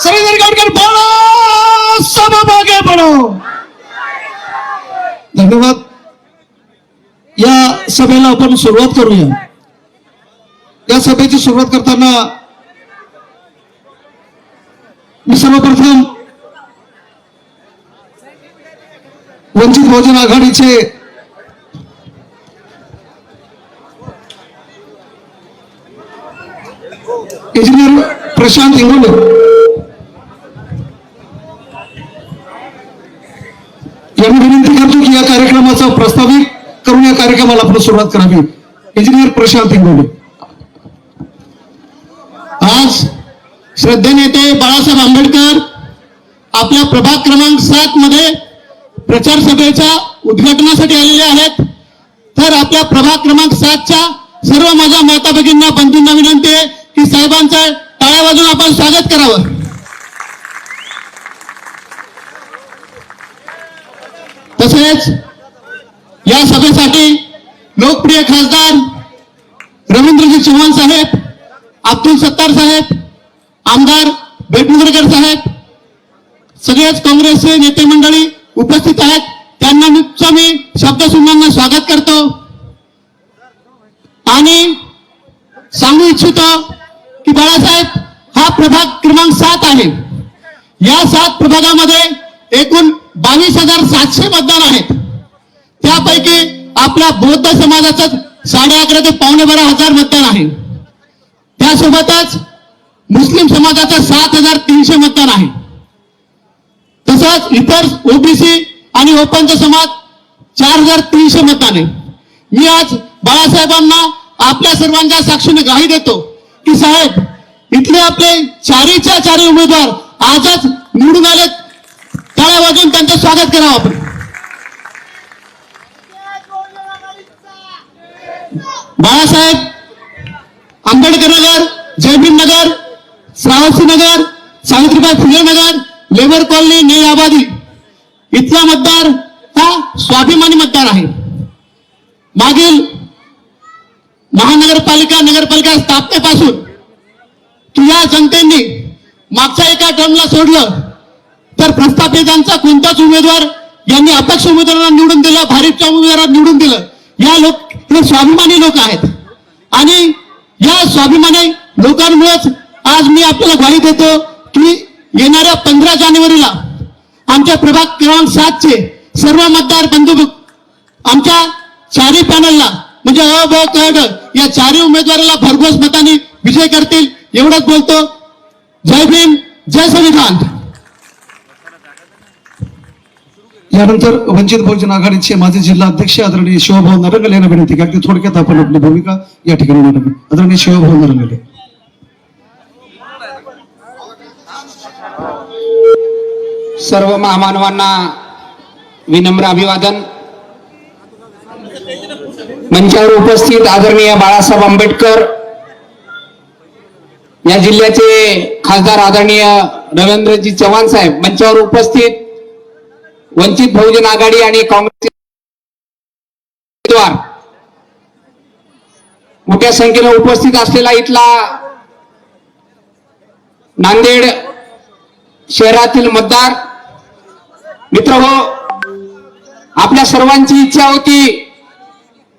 श्रीधर गाडकर बोलो, सब आगे बढ़ो. धन्यवाद. या सभेला आपण सुरुवात करूया. या सभेची सुरुवात करताना मी सर्वप्रथम वंचित बहुजन आघाडीचे इंजिनियर प्रशांत इंगोले यांनी विनंती करतो की या कार्यक्रमाचा प्रस्तावित करून या कार्यक्रमाला आपण सुरुवात करावी. इंजिनियर प्रशांत इंगोले. आज श्रद्धेनेते बाळासाहेब आंबेडकर आपल्या प्रभाग क्रमांक 7 मध्ये प्रचार सभेच्या उद्घाटनासाठी आलेले आहेत. तर आपल्या प्रभाग क्रमांक 7च्या सर्व माझ्या माता भगिनींना, बंधूंना विनंती आहे की साहेबांचं टाळ्या वाजवून आपण स्वागत करावं. तसेच या सभेसाठी लोकप्रिय खासदार रवींद्रजी चव्हाण साहेब, अब्दुल सत्तार साहेब, आमदार बेटमुदरकर साहेब, सगळेच काँग्रेसचे नेते मंडळी उपस्थित आहेत. त्यांना मी शब्दसुमनांना स्वागत करतो आणि सांगू इच्छितो की बाळासाहेब हा प्रभाग क्रमांक 7 आहे. या 7 प्रभागामध्ये एकूण 22,700 मतदान आहेत. त्यापैकी आपल्या बौद्ध समाजाचं 11.5 ते 12,500 मतदान आहे. त्यासोबतच मुस्लिम समाजाचं 7,300 मतदान आहे. तसंच इतर ओबीसी आणि ओपनचा समाज 4,300 मतदान आहे. मी आज बाळासाहेबांना आपल्या सर्वांच्या साक्षीने ग्वाही देतो की साहेब, इथले आपले चारीच्या चारी उमेदवार आजच निवडून आलेत. टाळ्या वाजवून त्यांचं स्वागत करावं आपण. बाळासाहेब आंबेडकर नगर, जयभीम नगर, श्रावस्ती नगर, सावित्रीबाई फुले नगर, लेबर कॉलनी, नई आबादी इथला मतदार हा स्वाभिमानी मतदार आहे. मागील नगरपालिका स्थापनेपासून की या जनतेने मागच्या एका टर्मला सोडलं तर प्रस्थापितांचा कोणताच उमेदवार यांनी अपक्ष उमेदवारांना निवडून दिलं, भारिपच्या उमेदवारांना निवडून दिलं. या हे स्वाभिमानी लोक आहेत आणि या स्वाभिमानी लोकांमुळेच आज मी आपल्याला ग्वाही देतो की येणाऱ्या 15 जानेवारीला आमच्या प्रभाग क्रमांक 7 चे सर्व मतदार बंधू आमच्या चारही पॅनलला म्हणजे अ, ब, क, ड या चारही उमेदवाराला भरघोस मताने विजय करतील एवढंच बोलतो. जय भीम, जय संविधान. यानंतर वंचित बहुजन आघाडीचे माजी जिल्हा अध्यक्ष आदरणीय शिवभाऊ नरंगले यांना विनंती की अगदी थोडक्यात आपण आपली भूमिका या ठिकाणी मांडावी. आदरणीय शिवभाऊ नरंगले. सर्व महामानवांना विनम्र अभिवादन. मंचावर उपस्थित आदरणीय बाळासाहेब आंबेडकर या जिल्ह्याचे खासदार आदरणीय रवींद्रजी चव्हाण साहेब, मंचावर उपस्थित वंचित बहुजन आघाडी आणि काँग्रेसचे उमेदवार, मोठ्या संख्येने उपस्थित असलेला इथला नांदेड शहरातील मतदार मित्रहो, आपल्या सर्वांची इच्छा होती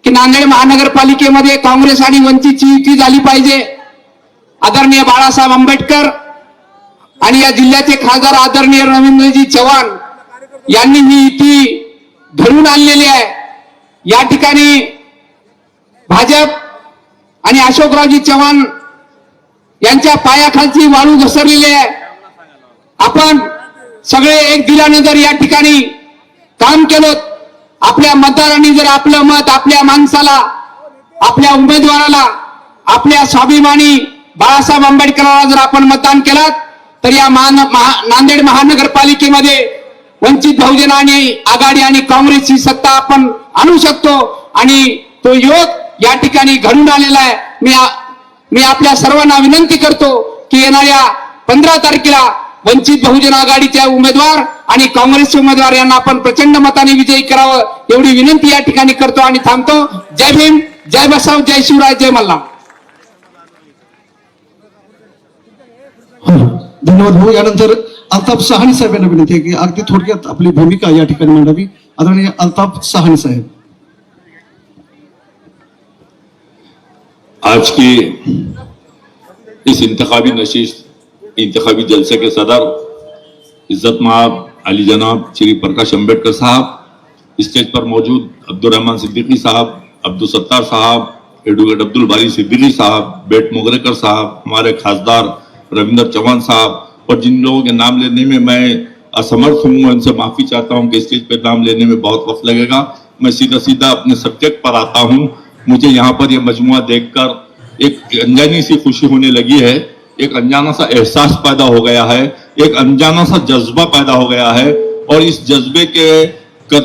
की नांदेड महानगरपालिकेमध्ये काँग्रेस आणि वंचितची युती झाली पाहिजे. आदरणीय बाळासाहेब आंबेडकर आणि या जिल्ह्याचे खासदार आदरणीय रवींद्रजी चव्हाण यांनी ही युती घडवून आणलेली आहे. या ठिकाणी भाजप आणि अशोकरावजी चव्हाण यांच्या पायाखालची वाळू घसरलेली आहे. आपण सगळे एक दिलाने जर या ठिकाणी काम केलं, आपल्या मतदारांनी जर आपलं मत आपल्या माणसाला, आपल्या उमेदवाराला, आपल्या स्वाभिमानी बाळासाहेब आंबेडकरांना जर आपण मतदान केलं तर या नांदेड महानगरपालिकेमध्ये वंचित बहुजन आघाडी आणि काँग्रेसची सत्ता आपण आणू शकतो आणि तो योग या ठिकाणी घडून आलेला आहे. मी आपल्या सर्वांना विनंती करतो की येणाऱ्या 15 तारखेला वंचित बहुजन आघाडीचे उमेदवार आणि काँग्रेसचे उमेदवार यांना आपण प्रचंड मताने विजयी करावं एवढी विनंती या ठिकाणी करतो आणि थांबतो. जय भीम, जय बसव, जय शिवराय, जय मल्हार. धन्यवाद भाऊ. यानंतर अल्ताफ सहानी साहेब यांना विनंती आहे की अगदी थोडक्यात आपली भूमिका या ठिकाणी मांडावी. आदरणीय अल्ताफ सहानी साहेब. आज की इस इंतखाबी जलसे के सदर इज्जत माब अली जनाब श्री प्रकाश अंबेडकर साहब, स्टेज पर मौजूद अब्दुल रहमान सिद्दीकी साहब, अब्दुल सत्तार साहब, एडवोकेट अब्दुल बारी सिद्दीकी साहब, बेट मोगरेकर साहब, हमारे खासदार रविंदर चौहान साहब, और जिन लोगों के नाम लेने में मैं असमर्थ हूँ उनसे माफी चाहता हूँ कि स्टेज पर नाम लेने में बहुत वक्त लगेगा. मैं सीधा सीधा अपने सब्जेक्ट पर आता हूँ. मुझे यहाँ पर यह मजमुआ देखकर एक अनजानी सी खुशी होने लगी है, एक अनजाना सा एहसास पैदा हो गया है, एक अनजाना सा जज्बा पैदा हो गया है. और इस जज्बे के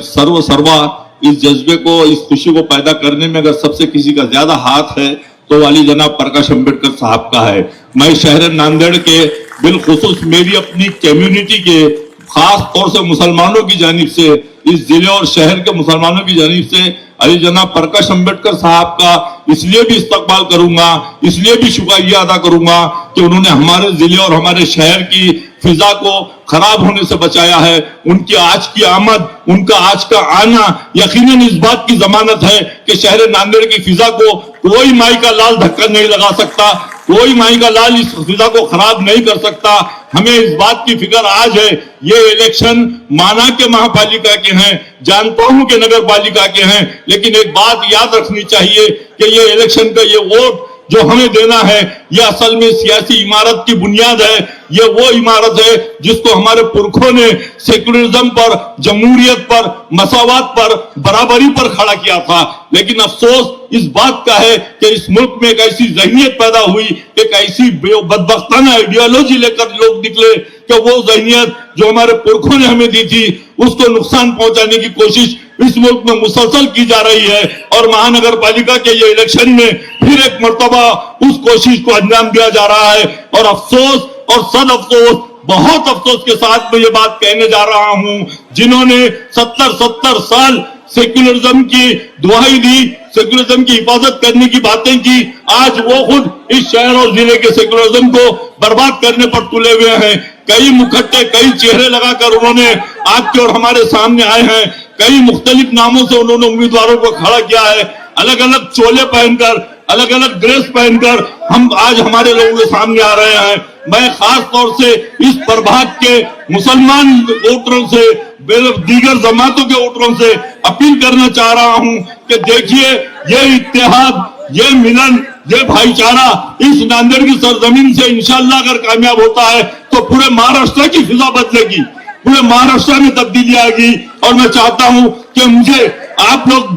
सर्वा इस जज्बे को, इस खुशी को पैदा करने में अगर सबसे किसी का ज्यादा हाथ है तो वाली जनाब प्रकाश अंबेडकर साहब का है. मैं शहर नांदेड़ के बिलखुसूस मेरी अपनी कम्युनिटी के खास तौर से मुसलमानों की जानिब से, इस जिले और शहर के मुसलमानों की जानिब से अली जनाब प्रकाश अंबेडकर साहब का इसलिए भी इस्तकबाल करूंगा, इसलिए भी शुक्रिया अदा करूंगा कि उन्होंने हमारे जिले और हमारे शहर की फिजा को खराब होने से बचाया है. उनकी आज की आमद, उनका आज का आना यकीनन इस बात की जमानत है कि शहर नांदेड़ की फिजा को कोई माई का लाल धक्का नहीं लगा सकता, कोई माई का लाल इस फिजा को खराब नहीं कर सकता. हमें इस बात की फिक्र आज है. ये इलेक्शन माना के महापालिका के हैं, जानता हूं कि नगर पालिका के हैं, लेकिन एक बात याद रखनी चाहिए कि ये इलेक्शन का ये वोट जो हमें देना है, यह असल में सियासी इमारत की बुनियाद है. यह वो इमारत है जिसको हमारे पुरखों ने सेकुलरिज्म पर, जमहूरियत पर, मसावत पर, बराबरी पर खड़ा किया था. लेकिन अफसोस इस बात का है कि इस मुल्क में एक ऐसी जहनियत पैदा हुई, एक ऐसी बदबख्ताना आइडियोलॉजी लेकर लोग निकले कि वो जहनियत जो हमारे पुरखों ने हमें दी थी उसको नुकसान पहुंचाने की कोशिश इस मुल्क में मुसलसल की जा रही है. और महानगर पालिका के ये इलेक्शन में फिर एक मर्तबा उस कोशिश को अंजाम दिया जा रहा है. और अफसोस और सद अफसोस, बहुत अफसोस के साथ मैं ये बात कहने जा रहा हूं, जिन्होंने 70 साल सेक्युलरिज्म की दुहाई दी, सेक्युलरिज्म की हिफाजत करने की बातें की, आज वो खुद इस शहर और जिले के सेक्युलरिज्म को बर्बाद करने पर तुले हुए हैं. कई मुखट्टे, कई चेहरे लगाकर उन्होंने आपके और हमारे सामने आए हैं. कई मुख्तलिफ नामों से उन्होंने उम्मीदवारों को खड़ा किया है. अलग अलग चोले पहनकर, अलग अलग ड्रेस पहनकर हम आज हमारे लोगों के सामने आ रहे हैं. मैं खास तौर से इस प्रभाग के मुसलमान वोटरों से, दीगर जमातों के वोटरों से अपील करना चाह रहा हूं कि देखिए, ये इत्तेहाद, ये मिलन, ये भाईचारा इस नांदेड़ की सरजमीन से इंशाल्लाह अगर कामयाब होता है तो पूरे महाराष्ट्र की फिजा बदलेगी, पूरे महाराष्ट्र में तब्दीली आएगी. और मैं चाहता हूं कि मुझे आप लोग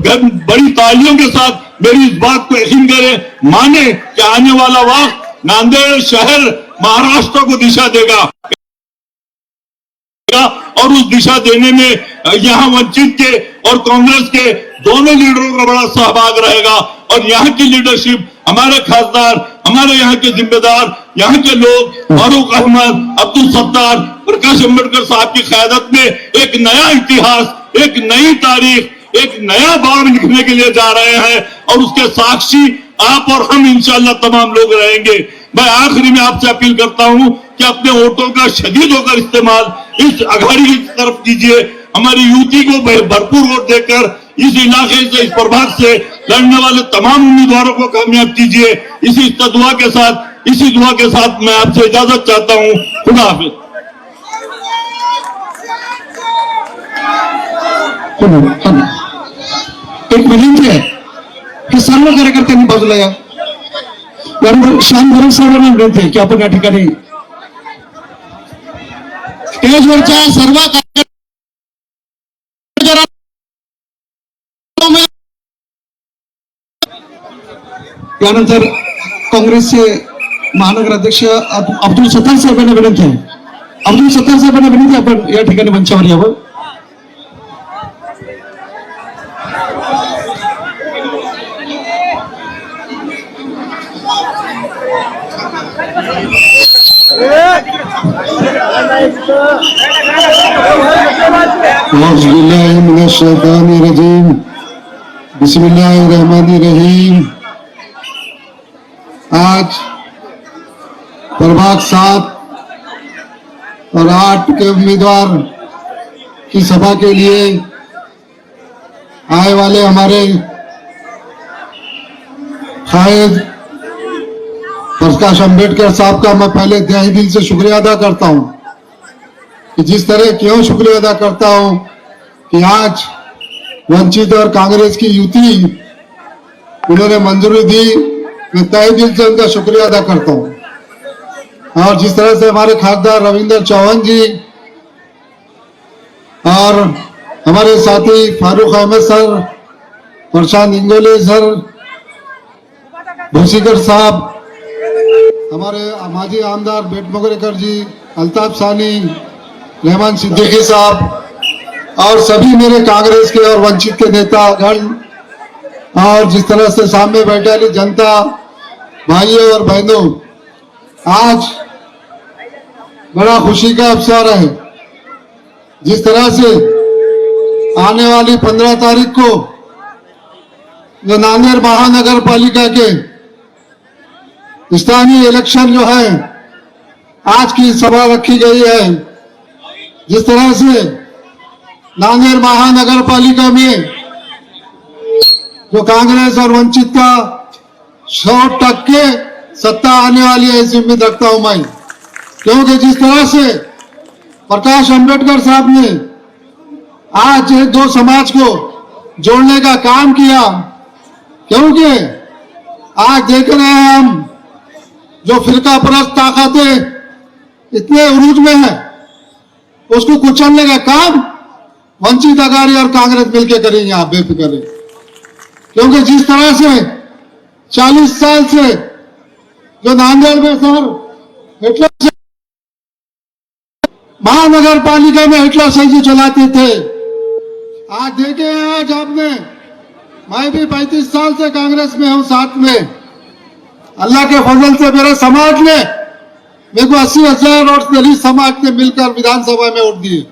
बड़ी तालियों के साथ मेरी इस बात को यकीन करें, माने कि आने वाला वक्त नांदेड़ शहर महाराष्ट्र को दिशा देगा और उस दिशा देने में यहाँ वंचित के और कांग्रेस के दोनों लीडरों का बड़ा सहभाग रहेगा. और यहाँ की लीडरशिप, हमारे खासदार, हमारे यहाँ के जिम्मेदार, यहाँ के लोग, फारूक अहमद, अब्दुल सत्तार, प्रकाश अंबेडकर साहब की क़यादत में एक नया इतिहास, एक नई तारीख, एक नया बाब लिखने के लिए जा रहे हैं. और उसके साक्षी आप और हम इंशाल्लाह तमाम लोग रहेंगे. मैं आखिरी में आपसे अपील करता हूं कि अपने वोटों का शदीद होकर इस्तेमाल इस अघाड़ी की तरफ कीजिए. हमारी युवती को भरपूर वोट देकर इस इलाके से, इस प्रभाग से लड़ने वाले तमाम उम्मीदवारों को कामयाब कीजिए. इसी दुआ के साथ मैं आपसे इजाजत चाहता हूं. खुदा हाफिज. एक विनंती आहे की सर्व कार्यकर्त्यांनी बाजूला या. त्यानंतर श्याम भरत साहेबांना विनंती आहे की आपण या ठिकाणी स्टेजवरच्या सर्व यानंतर काँग्रेसचे महानगर अध्यक्ष अब्दुल सत्तार साहेबांना विनंती आहे. अब्दुल सत्तार साहेबांना विनंती, आपण या ठिकाणी मंचावर यावं. बिस्मिल्लाहिर्रहमानिर्रहीम. आज प्रभाग 7 और 8 के उम्मीदवार की सभा के लिए आए वाले हमारे कायद प्रकाश अंबेडकर साहब का मैं पहले तहे दिल से शुक्रिया अदा करता हूं कि जिस तरह क्यों शुक्रिया अदा करता हूं कि आज वंचित और कांग्रेस की युति उन्होंने मंजूरी दी। मैं तहे दिल से उनका शुक्रिया अदा करता हूं। और जिस तरह से हमारे खासदार रविंद्र चौहान जी और हमारे साथी फारूक अहमद सर, प्रशांत इंगोले सर, भूसीकर साहब, हमारे माजी आमदार बेट मोगरेकर जी, अल्ताफ सानी, रहमान सिद्दीकी साहब और सभी मेरे कांग्रेस के और वंचित के नेतागण और जिस तरह से सामने बैठे वाली जनता भाइयों और बहनों, आज बड़ा खुशी का अवसर है। जिस तरह से आने वाली 15 तारीख को जो नांदेड़ महानगर पालिका के स्थानीय इलेक्शन जो है आज की सभा रखी गई है। जिस तरह से नांदेड़ महानगर पालिका में जो कांग्रेस और वंचित का 100% सत्ता आने वाली है ऐसी उम्मीद रखता हूं मैं, क्योंकि जिस तरह से प्रकाश अंबेडकर साहब ने आज दो समाज को जोड़ने का काम किया, क्योंकि आज देख रहे हैं हम जो फिरका परस्त ताकतें इतने उरूज में है, उसको कुचलने का काम वंचित अघाड़ी और कांग्रेस मिलकर करेंगे, आप बेफिक्र रहिए। क्योंकि जिस तरह से 40 साल से जो नांदेड़ में सर हिटलर से महानगर पालिका में हिटलर से जो चलाते थे, आज देखे आज आपने, मैं भी 35 साल से कांग्रेस में हूं साथ में। अल्लाह के फजल से मेरे समाज ने मेरे को 80,000 और दलित समाज ने मिलकर विधानसभा में वोट दिए।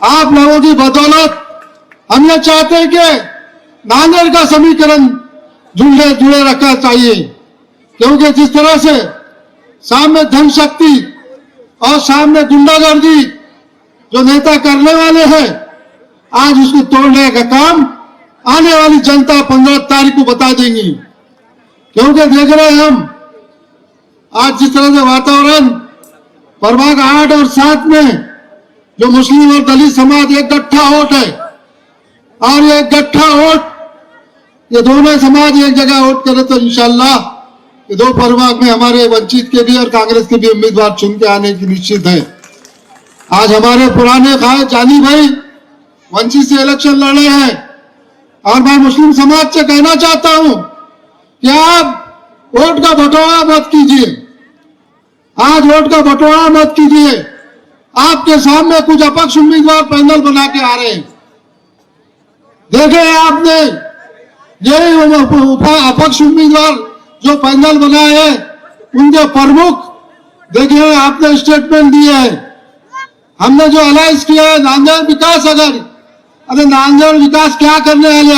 आप लोगों की बदौलत हम ये चाहते हैं कि नांदेड़ का समीकरण जुड़े रखना चाहिए, क्योंकि जिस तरह से सामने धन शक्ति और सामने गुंडागर्दी जो नेता करने वाले हैं, आज उसको तोड़ने का काम आने वाली जनता 15 तारीख को बता देंगी। क्योंकि देख रहे हैं हम आज जिस तरह से वातावरण प्रभाग 8 और 7 में जो मुस्लिम और दलित समाज एक गट्ठा वोट है और ये गट्ठा वोट ये दोनों समाज एक जगह वोट करे तो इंशाल्लाह ये दो प्रभाग में हमारे वंचित के भी और कांग्रेस के भी उम्मीदवार चुन के आने की निश्चित है। आज हमारे पुराने खाए जानी भाई वंचित से इलेक्शन लड़े हैं और मैं मुस्लिम समाज से कहना चाहता हूं कि आप वोट का बंटवारा मत कीजिए। आज वोट का बंटवारा मत कीजिए। आपके सामने कुछ अपक्ष उम्मीदवार पैनल बना के आ रहे हैं, देखे आपने यही अपक्ष उम्मीदवार जो पैनल बनाए हैं उनके प्रमुख देखिए आपने स्टेटमेंट दिए है। हमने जो अलायंस किया है नांदेड़ विकास अघाड़ी, अरे नांदेड़ विकास क्या करने वाले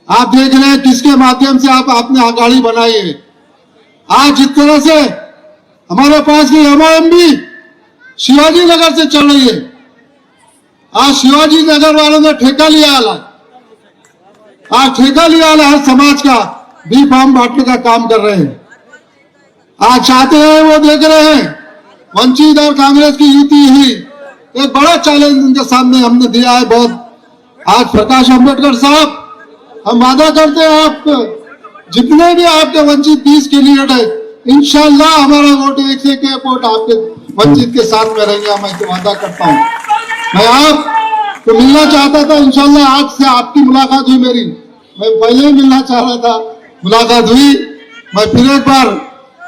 आप देख रहे हैं किसके माध्यम से आपने अघाड़ी बनाई है। आज जिस तरह से हमारे पास की एमआईएम भी शिवाजी नगर से चल रही है, आज शिवाजी नगर वालों ने ठेका लिया आज ठेका लिया हर समाज का बी फार्म बांटने का काम कर रहे हैं। आज चाहते हैं वो देख रहे हैं वंचित और कांग्रेस की युति ही एक बड़ा चैलेंज उनके सामने हमने दिया है बहुत। आज प्रकाश अंबेडकर साहब हम वादा करते हैं आप जितने भी आपके वंचित 20 कैंडिडेट है इंशाल्लाह हमारा वोट 1 से 1 वोट आपके वंचित के साथ में रहेंगे, मैं तो वादा करता हूँ। मैं आपको मिलना चाहता था, इंशाल्लाह आज से आपकी मुलाकात हुई मेरी, मैं पहले ही मिलना चाह रहा था, मुलाकात हुई। मैं फिर एक बार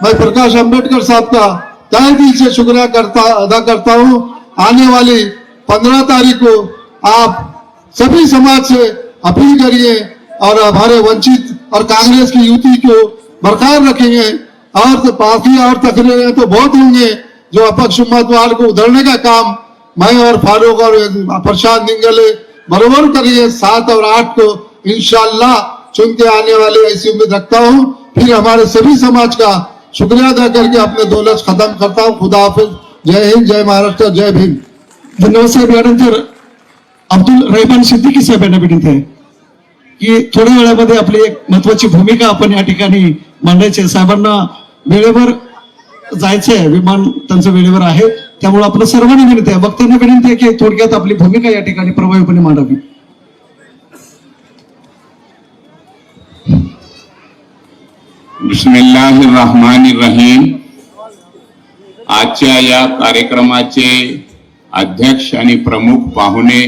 मैं प्रकाश अंबेडकर साहब का तहे दिल से शुक्रिया अदा करता हूँ। आने वाली 15 तारीख को आप सभी समाज से अपील करिए और हमारे वंचित और कांग्रेस की युति को बरकरार रखेंगे। और तो बाकी और तकरीरें तो बहुत होंगे जो अपक्ष उम्मीदवार को उधरने का काम मैं और फारूक और प्रशांत निंगले बराबर करिए। 7 और 8 को इंशाल्लाह चुन के आने वाले ऐसी उम्मीद रखता हूँ। फिर हमारे सभी समाज का शुक्रिया अदा करके अपने 2 लफ्ज खत्म करता हूँ। खुदा हाफिज, जय हिंद, जय महाराष्ट्र, जय भीम. धन्यवाद साहेब. यानंतर अब्दुल रहमान सिद्दीकी साहेब यांना विनंती आहे की थोड्या वेळामध्ये आपली एक महत्वाची भूमिका आपण या ठिकाणी मांडायची आहे. साहेबांना वेळेवर जायचं आहे, विमान त्यांचं वेळेवर आहे, त्यामुळे आपलं सर्वांना विनंती आहे, वक्त्यांना विनंती आहे की थोडक्यात आपली भूमिका या ठिकाणी प्रभावीपणे मांडावी. बिस्मिल्लाहिर्रहमानिर्रहीम. आजच्या या कार्यक्रमाचे अध्यक्ष आणि प्रमुख पाहुणे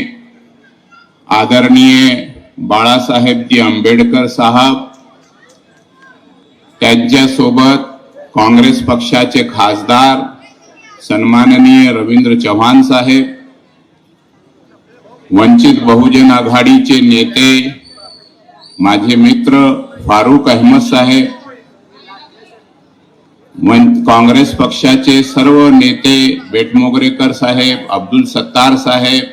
आदरणीय बाळासाहेबजी आंबेडकर साहेब, त्यांच्यासोबत काँग्रेस पक्षाचे खासदार सन्माननीय रवींद्र चव्हाण साहेब, वंचित बहुजन आघाडीचे नेते माझे मित्र फारुक अहमद साहेब, काँग्रेस पक्षाचे सर्व नेते बेटमोगरेकर साहेब, अब्दुल सत्तार साहेब,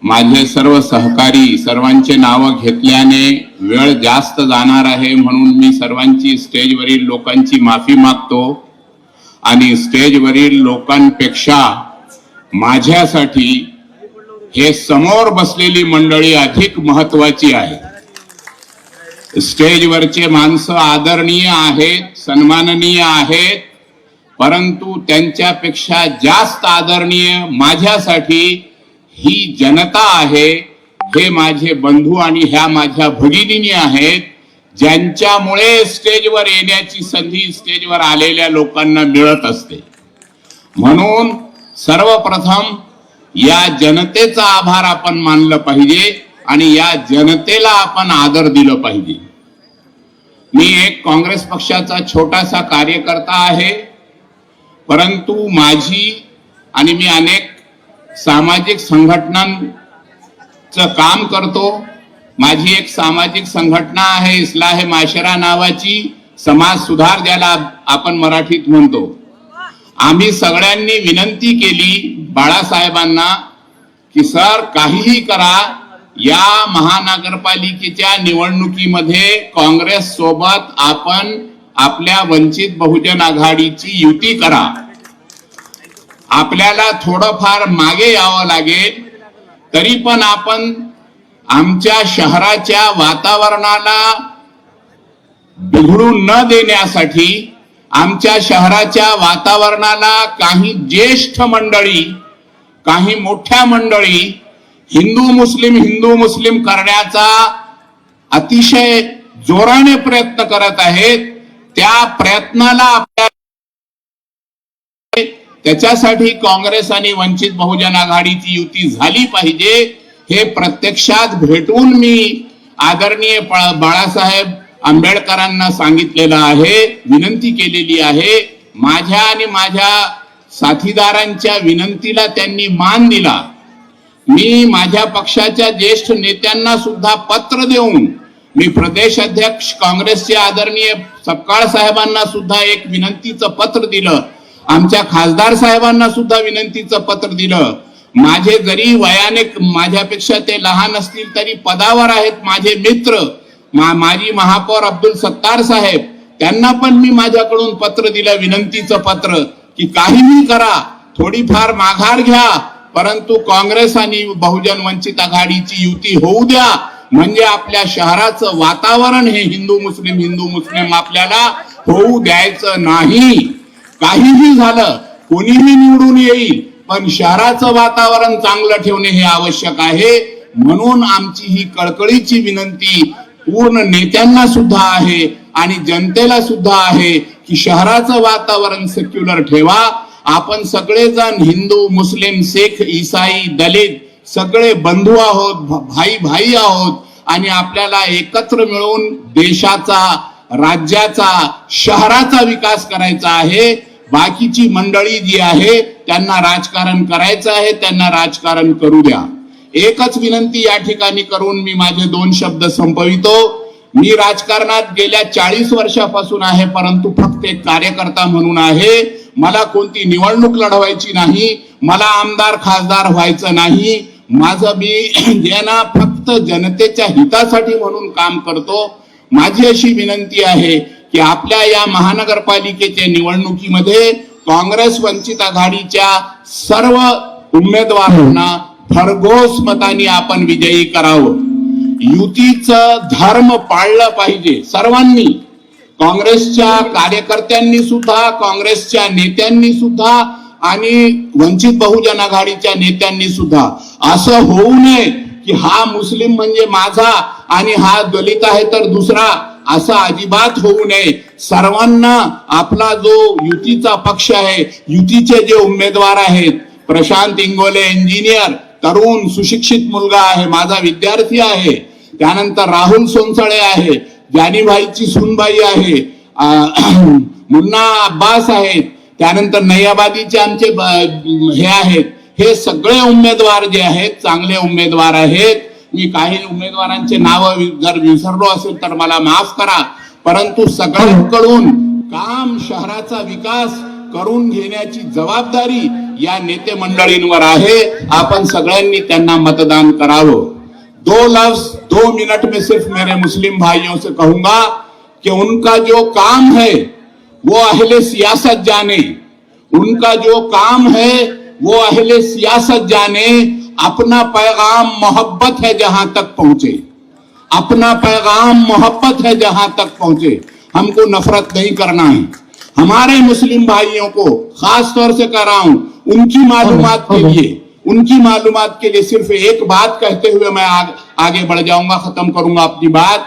माझे सर्व सहकारी, सर्वांचे नावं घेतल्याने वेळ जास्त जाणार आहे म्हणून मी सर्वांची स्टेजवरील लोकांची माफी मागतो. आणि स्टेजवरील लोकांपेक्षा माझ्यासाठी हे समोर बसलेली मंडळी अधिक महत्वाची आहे. स्टेजवरचे माणसं आदरणीय आहेत, सन्माननीय आहेत, परंतु त्यांच्यापेक्षा जास्त आदरणीय माझ्यासाठी ही जनता आहे. हे माझे बंधू आणि ह्या माझ्या भगिनी आहेत, ज्यांच्यामुळे स्टेजवर येण्याची संधी स्टेजवर आलेल्या लोकांना मिळत असते. म्हणून सर्वप्रथम या जनतेचा आभार आपण मानलं पाहिजे आणि या जनतेला आपण आदर दिलं पाहिजे. मी एक काँग्रेस पक्षाचा छोटासा कार्यकर्ता आहे, परंतु माझी आणि मी अनेक सामाजिक संघटनांचं काम करतो. माझी एक सामाजिक संघटना आहे इस्लाह माशरा नावाची, समाज सुधार ज्याला आपण मराठीत म्हणतो. आम्ही सगळ्यांनी विनंती केली बाळासाहेबांना की सर काहीही करा, या महानगरपालिकेच्या निवडणुकीमध्ये काँग्रेस सोबत आपण आपल्या वंचित बहुजन आघाडीची युती करा. आपल्याला थोडंफार मागे यावं लागेल, तरी पण आपण आमच्या शहराच्या वातावरणाला बिघडू न देण्यासाठी, आमच्या शहराच्या वातावरणाला काही ज्येष्ठ मंडळी, काही मोठ्या मंडळी हिंदू मुस्लिम करण्याचा अतिशय जोराने प्रयत्न करत आहेत. त्या प्रयत्नाला आपल्या त्याच्यासाठी काँग्रेस आणि वंचित बहुजन आघाडीची युती झाली पाहिजे. हे प्रत्यक्षात भेटून मी आदरणीय बाळासाहेब आंबेडकरांना सांगितलेलं आहे, विनंती केलेली आहे. माझ्या आणि माझ्या साथीदारांच्या विनंतीला त्यांनी मान दिला. मी माझ्या पक्षाच्या ज्येष्ठ नेत्यांना सुद्धा पत्र देऊन, मी प्रदेश अध्यक्ष काँग्रेसचे आदरणीय सपकाळ साहेबांना सुद्धा एक विनंतीचं पत्र दिलं. आमच्या खासदार साहेबांना सुद्धा विनंतीचं पत्र दिलं. माझे जरी वयाने माझ्यापेक्षा ते लहान असतील तरी पदावर आहेत माझे मित्र, माजी महापौर अब्दुल सत्तार साहेब, त्यांना पण मी माझ्याकडून पत्र दिलं, विनंतीचं पत्र, की काहीही करा, थोडीफार माघार घ्या, परंतु काँग्रेस आणि बहुजन वंचित आघाडीची युती होऊ द्या. म्हणजे आपल्या शहराचं वातावरण हे हिंदू मुस्लिम आपल्याला होऊ द्यायचं नाही. काहीही झालं, कोणीही निवडून येईल, पण शहराचं वातावरण चांगलं ठेवणे हे आवश्यक आहे. म्हणून आमची ही कळकळीची विनंती पूर्ण नेत्यांना सुद्धा आहे आणि जनतेला सुद्धा आहे की शहराचं वातावरण सेक्युलर ठेवा. आपण सगळेजण हिंदू मुस्लिम शीख ईसाई दलित सगळे बंधू आहोत, भाई आहोत आणि आपल्याला एकत्र मिळून देशाचा, राज्याचा, शहराचा विकास करायचा आहे. बाकीची मंडळी जी आहे त्यांना राजकारण करायचं आहे, त्यांना राजकारण करू द्या. एकच विनंती या ठिकाणी करून मी माझे 2 शब्द संपवितो. मी राजकारणात गेल्या 40 वर्षापासून आहे, परंतु फक्त एक कार्यकर्ता म्हणून आहे. मला कोणती निवडणूक लढवायची नाही, मला आमदार खासदार व्हायचं नाही. माझं मी ज्यांना फक्त जनतेच्या हितासाठी म्हणून काम करतो. माझी अशी विनंती आहे की आपल्या या महानगरपालिकेच्या निवडणुकीमध्ये काँग्रेस वंचित आघाडीच्या सर्व उमेदवारांना भरघोस मतांनी आपण विजयी करावं. युतीचं धर्म पाळलं पाहिजे सर्वांनी, काँग्रेसच्या कार्यकर्त्यांनी सुद्धा, काँग्रेसच्या नेत्यांनी सुद्धा आणि वंचित बहुजन आघाडीच्या नेत्यांनी सुद्धा. असं होऊ नये की हा मुस्लिम म्हणजे माझा आणि हा दलित आहे तर दुसरा, असं अजिबात होऊ नये. सर्वांना आपला जो युतीचा पक्ष आहे, युतीचे जे उमेदवार आहेत, प्रशांत इंगोले इंजिनियर, तरुण सुशिक्षित मुलगा आहे, माझा विद्यार्थी आहे, त्यानंतर राहुल सोनसळे आहे, जानीभाईची सुनबाई आहे, मुन्ना अब्बास आहेत, त्यानंतर नैयाबादीचे आमचे हे आहेत. हे सगळे उमेदवार जे आहेत चांगले उमेदवार आहेत. मी काही उमेदवारांचे नाव जर विसरलो असेल तर मला माफ करा, परंतु सगळ्यांकडून काम, शहराचा विकास करून घेण्याची जबाबदारी या नेते मंडळींवर आहे. आपण सगळ्यांनी त्यांना मतदान करावं. 2 लफ्ज 2 मिनट में सिर्फ मेरे मुस्लिम भाइयों से कहूंगा कि उनका जो काम है वो अहले सियासत जाने, उनका जो काम है वो अहले सियासत जाने. अपना पैगाम मोहब्बत है जहां तक पहुंचे, अपना पैगाम मोहब्बत है जहां तक पहुंचे. हमको नफरत नहीं करना है. हमारे मुस्लिम भाइयों को खास तौर से कह रहा हूं, उनकी मालूमात के लिए सिर्फ एक बात कहते हुए मैं आगे बढ़ जाऊंगा, खत्म करूंगा अपनी बात,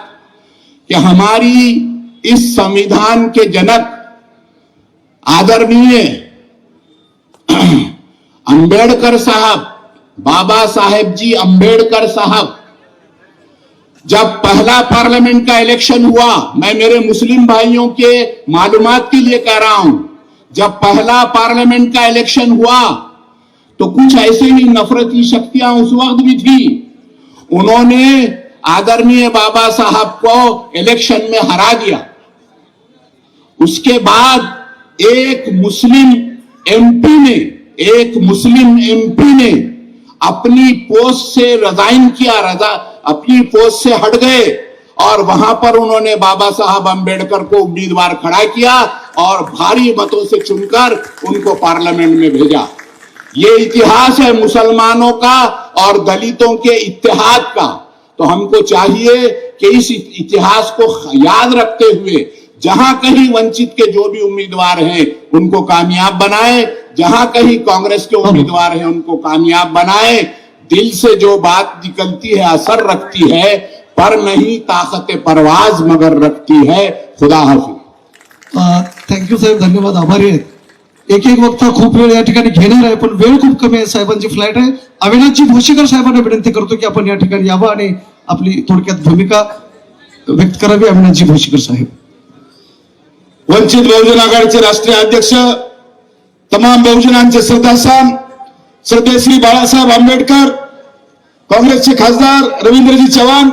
कि हमारी इस संविधान के जनक आदरणीय अंबेडकर साहब, बाबा साहेब जी अंबेडकर साहब, जब पहला पार्लियामेंट का इलेक्शन हुआ, मैं मेरे मुस्लिम भाइयों के मालूमात के लिए कह रहा हूं, जब पहला पार्लियामेंट का इलेक्शन हुआ तो कुछ ऐसे ही नफरती शक्तियां उस वक्त भी थी. उन्होंने आदरणीय बाबा साहब को इलेक्शन में हरा दिया. उसके बाद एक मुस्लिम एमपी ने अपनी पोस्ट से रिजाइन किया, अपनी पोस्ट से हट गए और वहां पर उन्होंने बाबा साहब अंबेडकर को उम्मीदवार खड़ा किया और भारी मतों से चुनकर उनको पार्लियामेंट में भेजा. ये इतिहास है मुसलमानों का और दलितों के इत्तेहाद का. तो हमको चाहिए कि इस इतिहास को याद रखते हुए जहां कहीं वंचित के जो भी उम्मीदवार हैं उनको कामयाब बनाए, जहां कहीं कांग्रेस के उम्मीदवार हैं उनको कामयाब बनाए. दिल से जो बात निकलती है असर रखती है, पर नहीं ताकत परवाज मगर रखती है. खुदा हाफिज. थँक्यू साहेब, धन्यवाद, आभारी आहेत. एक वक्ता खूप वेळ या ठिकाणी घेणार आहे, पण वेळ खूप कमी आहे. साहेबांची फ्लाईट आहे. अविनाशजी भोशीकर साहेबांना विनंती करतो की आपण या ठिकाणी यावं आणि आपली थोडक्यात भूमिका व्यक्त करावी. अविनाशजी भोशीकर साहेब. वंचित बहुजन आघाडीचे राष्ट्रीय अध्यक्ष, तमाम बहुजनांचे श्रद्धास्थान श्रद्धेय श्री बाळासाहेब आंबेडकर, काँग्रेसचे खासदार रवींद्रजी चव्हाण,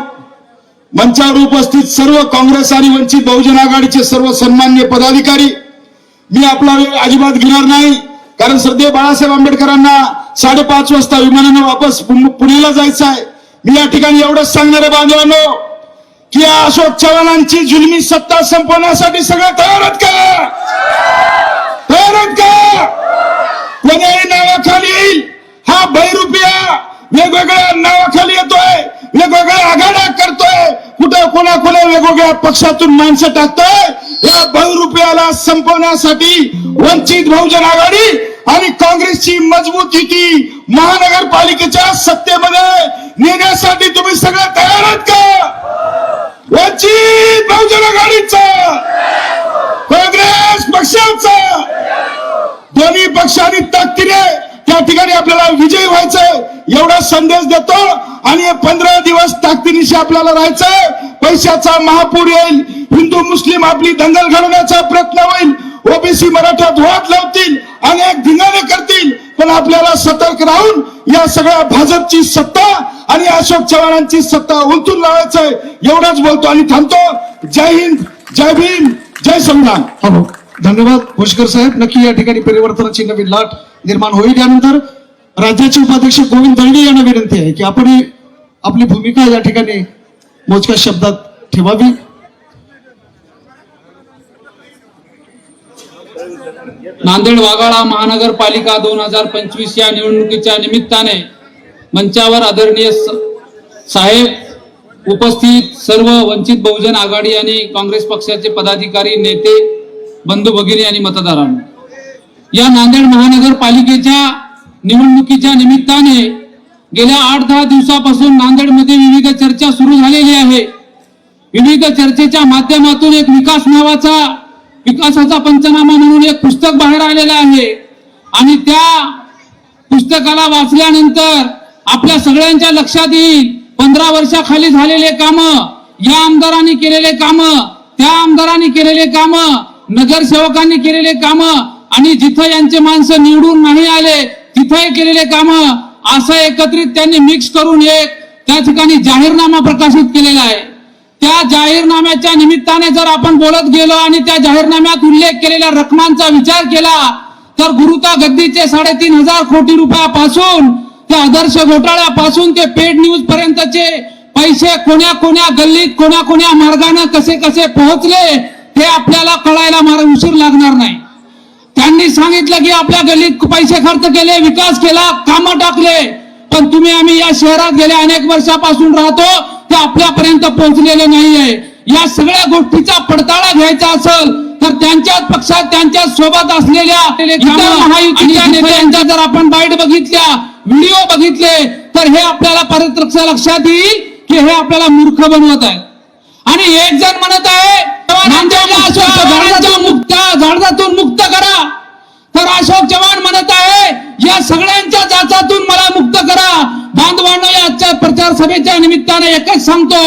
मंचावर उपस्थित सर्व काँग्रेस आणि वंचित बहुजन आघाडीचे सर्व सन्माननीय पदाधिकारी, मी आपला वेळ अजिबात घेणार नाही, कारण श्रद्धेय बाळासाहेब आंबेडकरांना 5:30 वाजता विमानानं वापस पुण्याला जायचं आहे. मी या ठिकाणी एवढंच सांगणार आहे बांधवांनो, की या अशोक चव्हाणांची जुलमी सत्ता संपवण्यासाठी सगळं तयारच का, तयारच का. कोण्याही नावाखाली येईल हा बहिरुपया, वेगवेगळ्या नावाखाली येतोय, वेगवेगळ्या आघाड्या करतोय, कुठे कोणा वेगवेगळ्या पक्षातून माणसं टाकतोय. या बहुरुपयाला संपवण्यासाठी वंचित बहुजन आघाडी आणि काँग्रेसची मजबूत युती महानगरपालिकेच्या सत्तेमध्ये नेण्यासाठी तुम्ही सगळे तयार आहात का. वंचित बहुजन आघाडीचा, काँग्रेस पक्षाचा, दोन्ही पक्षांनी ताकदीने त्या ठिकाणी आपल्याला विजयी व्हायचंय एवढा संदेश देतो. आणि 15 दिवस ताकदीनिशी आपल्याला राहायचंय. पैशाचा महापूर येईल, हिंदू मुस्लिम आपली दंगल घडवण्याचा प्रयत्न होईल, ओबीसी मराठा धुळात लावतील, अनेक धिंगाणे करतील, पण आपल्याला सतर्क राहून या सगळ्या भाजपची सत्ता आणि अशोक चव्हाणांची सत्ता उलटून लावायचंय एवढंच बोलतो आणि थांबतो. जय हिंद, जय भीम, जय संविधान. हो, धन्यवाद भोसकर साहेब. नक्की या ठिकाणी परिवर्तनाची नवीन लाट निर्माण होईल. यानंतर राज्याचे उपाध्यक्ष गोविंद दळवी यांना विनंती आहे की आपण आपली भूमिका या ठिकाणी मोजक्या शब्दात ठेवावी. नांदेड वाघाळा महानगरपालिका 2025 या निवडणुकीच्या निमित्ताने मंचावर आदरणीय साहेब, उपस्थित सर्व वंचित बहुजन आघाडी आणि काँग्रेस पक्षाचे पदाधिकारी, नेते, बंधू भगिनी आणि मतदारांनो, या नांदेड महानगरपालिकेच्या निवडणुकीच्या निमित्ताने गेल्या 8-10 दिवसापासून नांदेडमध्ये विविध चर्चा सुरू झालेली आहे. विविध चर्चेच्या माध्यमातून एक विकासाचा पंचनामा म्हणून एक पुस्तक बाहेर आलेलं आहे आणि त्या पुस्तकाला वाचल्यानंतर आपल्या सगळ्यांच्या लक्षात येईल 15 वर्षाखाली झालेले काम, या आमदारांनी केलेले काम, त्या आमदारांनी केलेले काम, नगरसेवकांनी केलेले काम आणि जिथं यांचे माणसं निवडून नाही आले तिथे केलेले काम, असं एकत्रित त्यांनी मिक्स करून एक त्या ठिकाणी जाहीरनामा प्रकाशित केलेला आहे. त्या जाहीरनाम्याच्या निमित्ताने जर आपण बोलत गेलो आणि त्या जाहीरनाम्यात उल्लेख केलेल्या रकमांचा विचार केला तर गुरुता गद्दीचे 3,500 कोटी रुपयापासून त्या आदर्श घोटाळ्यापासून ते पेड न्यूज पर्यंतचे पैसे कोण्या गल्लीत कोण्या मार्गाने कसे पोहोचले ते आपल्याला कळायला उशीर लागणार नाही. त्यांनी सांगितलं की आपल्या गल्लीत पैसे खर्च केले, विकास केला, कामं टाकले, पण तुम्ही आम्ही या शहरात गेल्या अनेक वर्षापासून राहतो ते आपल्यापर्यंत पोहोचलेले नाहीये. या सगळ्या गोष्टीचा पडताळा घ्यायचा असेल तर त्यांच्याच पक्षात त्यांच्याच सोबत असलेल्या महायुतीच्या नेत्यांच्या जर आपण बाईट बघितल्या, व्हिडिओ बघितले तर हे आपल्याला परत लक्षात येईल की हे आपल्याला मूर्ख बनवत आहे. आणि एक जण म्हणत आहे झाडातून मुक्त करा, तर अशोक चव्हाण म्हणत आहे या सगळ्यांच्या जाचातून मला मुक्त करा. बांधवांनो, आजच्या प्रचार सभेच्या निमित्ताने एकच सांगतो,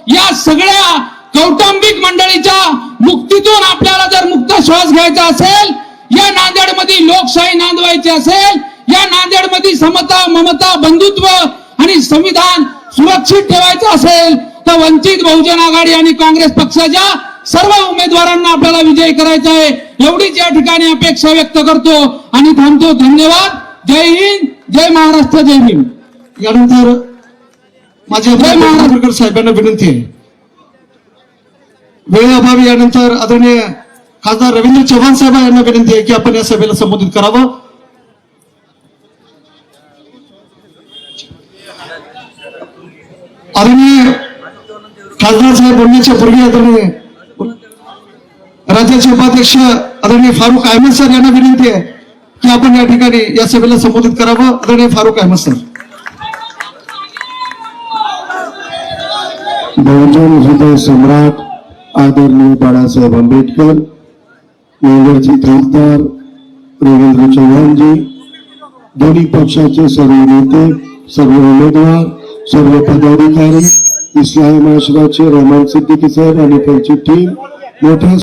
या सगळ्या कौटुंबिक मंडळीच्या मुक्तीतून आपल्याला जर मुक्त श्वास घ्यायचा असेल, या नांदेडमध्ये लोकशाही नांदवायची असेल, या नांदेडमध्ये समता, ममता, बंधुत्व आणि संविधान सुरक्षित ठेवायचं असेल तर वंचित बहुजन आघाडी आणि काँग्रेस पक्षाच्या सर्व उमेदवारांना आपल्याला विजयी करायचा आहे. एवढीच या ठिकाणी अपेक्षा व्यक्त करतो आणि थांबतो. धन्यवाद. जय हिंद, जय महाराष्ट्र, जय भीम. यानंतर माझे महाराष्ट्रकर साहेबांना विनंती आहे, वेळेअभावी यानंतर आदरणीय खासदार रवींद्र चव्हाण साहेब यांना विनंती आहे की आपण या सभेला संबोधित करावं. आदरणीय खासदार साहेब बोलण्याच्या पूर्वी आदरणीय राज्याचे उपाध्यक्ष आदरणीय फारुख अहमद सर यांना विनंती आहे की आपण या ठिकाणी या सभेला संबोधित करावं. आदरणीय फारुख अहमद सर. बहुजन हृदय सम्राट आदरणीय बाळासाहेब आंबेडकर, नांदेडचे खासदार रवींद्र चव्हाणजी, दोन्ही पक्षाचे सर्व नेते, सर्व उमेदवार, सर्व पदाधिकारी, इस्लामी माशराचे रहमान सिद्दीकी साहेब आणि त्यांची टीम, मोठ्या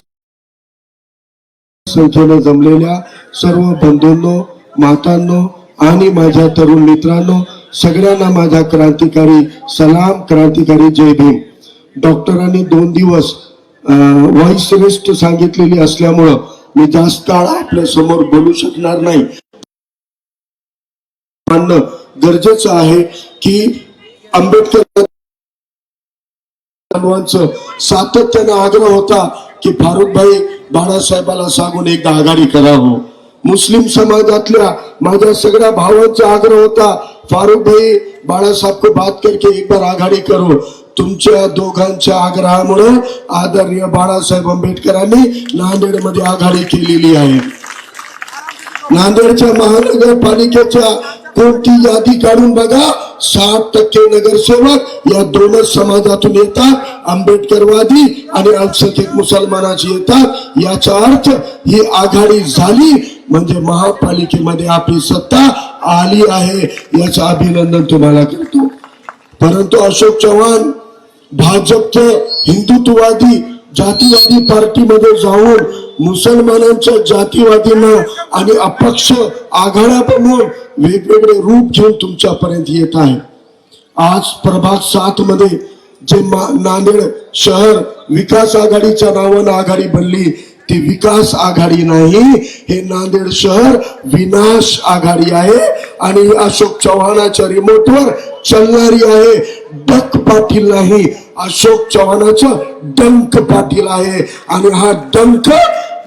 संख्येने जमलेल्या सर्व बंधूंनो, मातांनो आणि माझ्या तरुण मित्रांनो, सगळ्यांना माझा क्रांतिकारी सलाम, क्रांतिकारी जय भीम. डॉक्टरांनी 2 दिवस व्हॉइस रेस्ट सांगितलेली असल्यामुळं मी जास्त काळ आपल्या समोर बोलू शकणार नाही. मानणं गरजेचं आहे की आंबेडकर सातत्याने आग्रह होता की फारुखभाई बाळासाहेबाला सांगून एकदा आघाडी करावं. मुस्लिम समाजातल्या माझ्या सगळ्या भावांचा आग्रह होता, फारुखभाई बाळासाहेब को बात करके एक बार आघाडी करो. तुमच्या दोघांच्या आग्रहामुळे आदरणीय बाळासाहेब आंबेडकरांनी नांदेडमध्ये आघाडी केलेली आहे. नांदेडच्या महानगरपालिकेच्या कोणती यादी काढून बघा, 60% नगरसेवक या 2च समाजातून येतात, आंबेडकरवादी आणि अल्पसंख्याक मुसलमानाची येतात. याचा अर्थ ही आघाडी झाली म्हणजे महापालिकेमध्ये आपली सत्ता आली आहे, याचं अभिनंदन तुम्हाला करतो. परंतु अशोक चव्हाण भाजपच्या हिंदुत्ववादी जातीवादी पार्टीमध्ये जाऊन मुसलमानांच्या जातीवादींना आणि अपक्ष आघाड्या बनवून वेगवेगळे रूप घेऊन तुमच्यापर्यंत येत आहे. आज प्रभाग 7 मध्ये जे नांदेड शहर विकास आघाडीच्या नावानं आघाडी बनली ती विकास आघाडी नाही, हे नांदेड शहर विनाश आघाडी आहे आणि अशोक चव्हाणाच्या रिमोटवर चालणारी आहे. डक पाटील नाही, अशोक चव्हाणाचं डंक पाटील आहे आणि हा डंक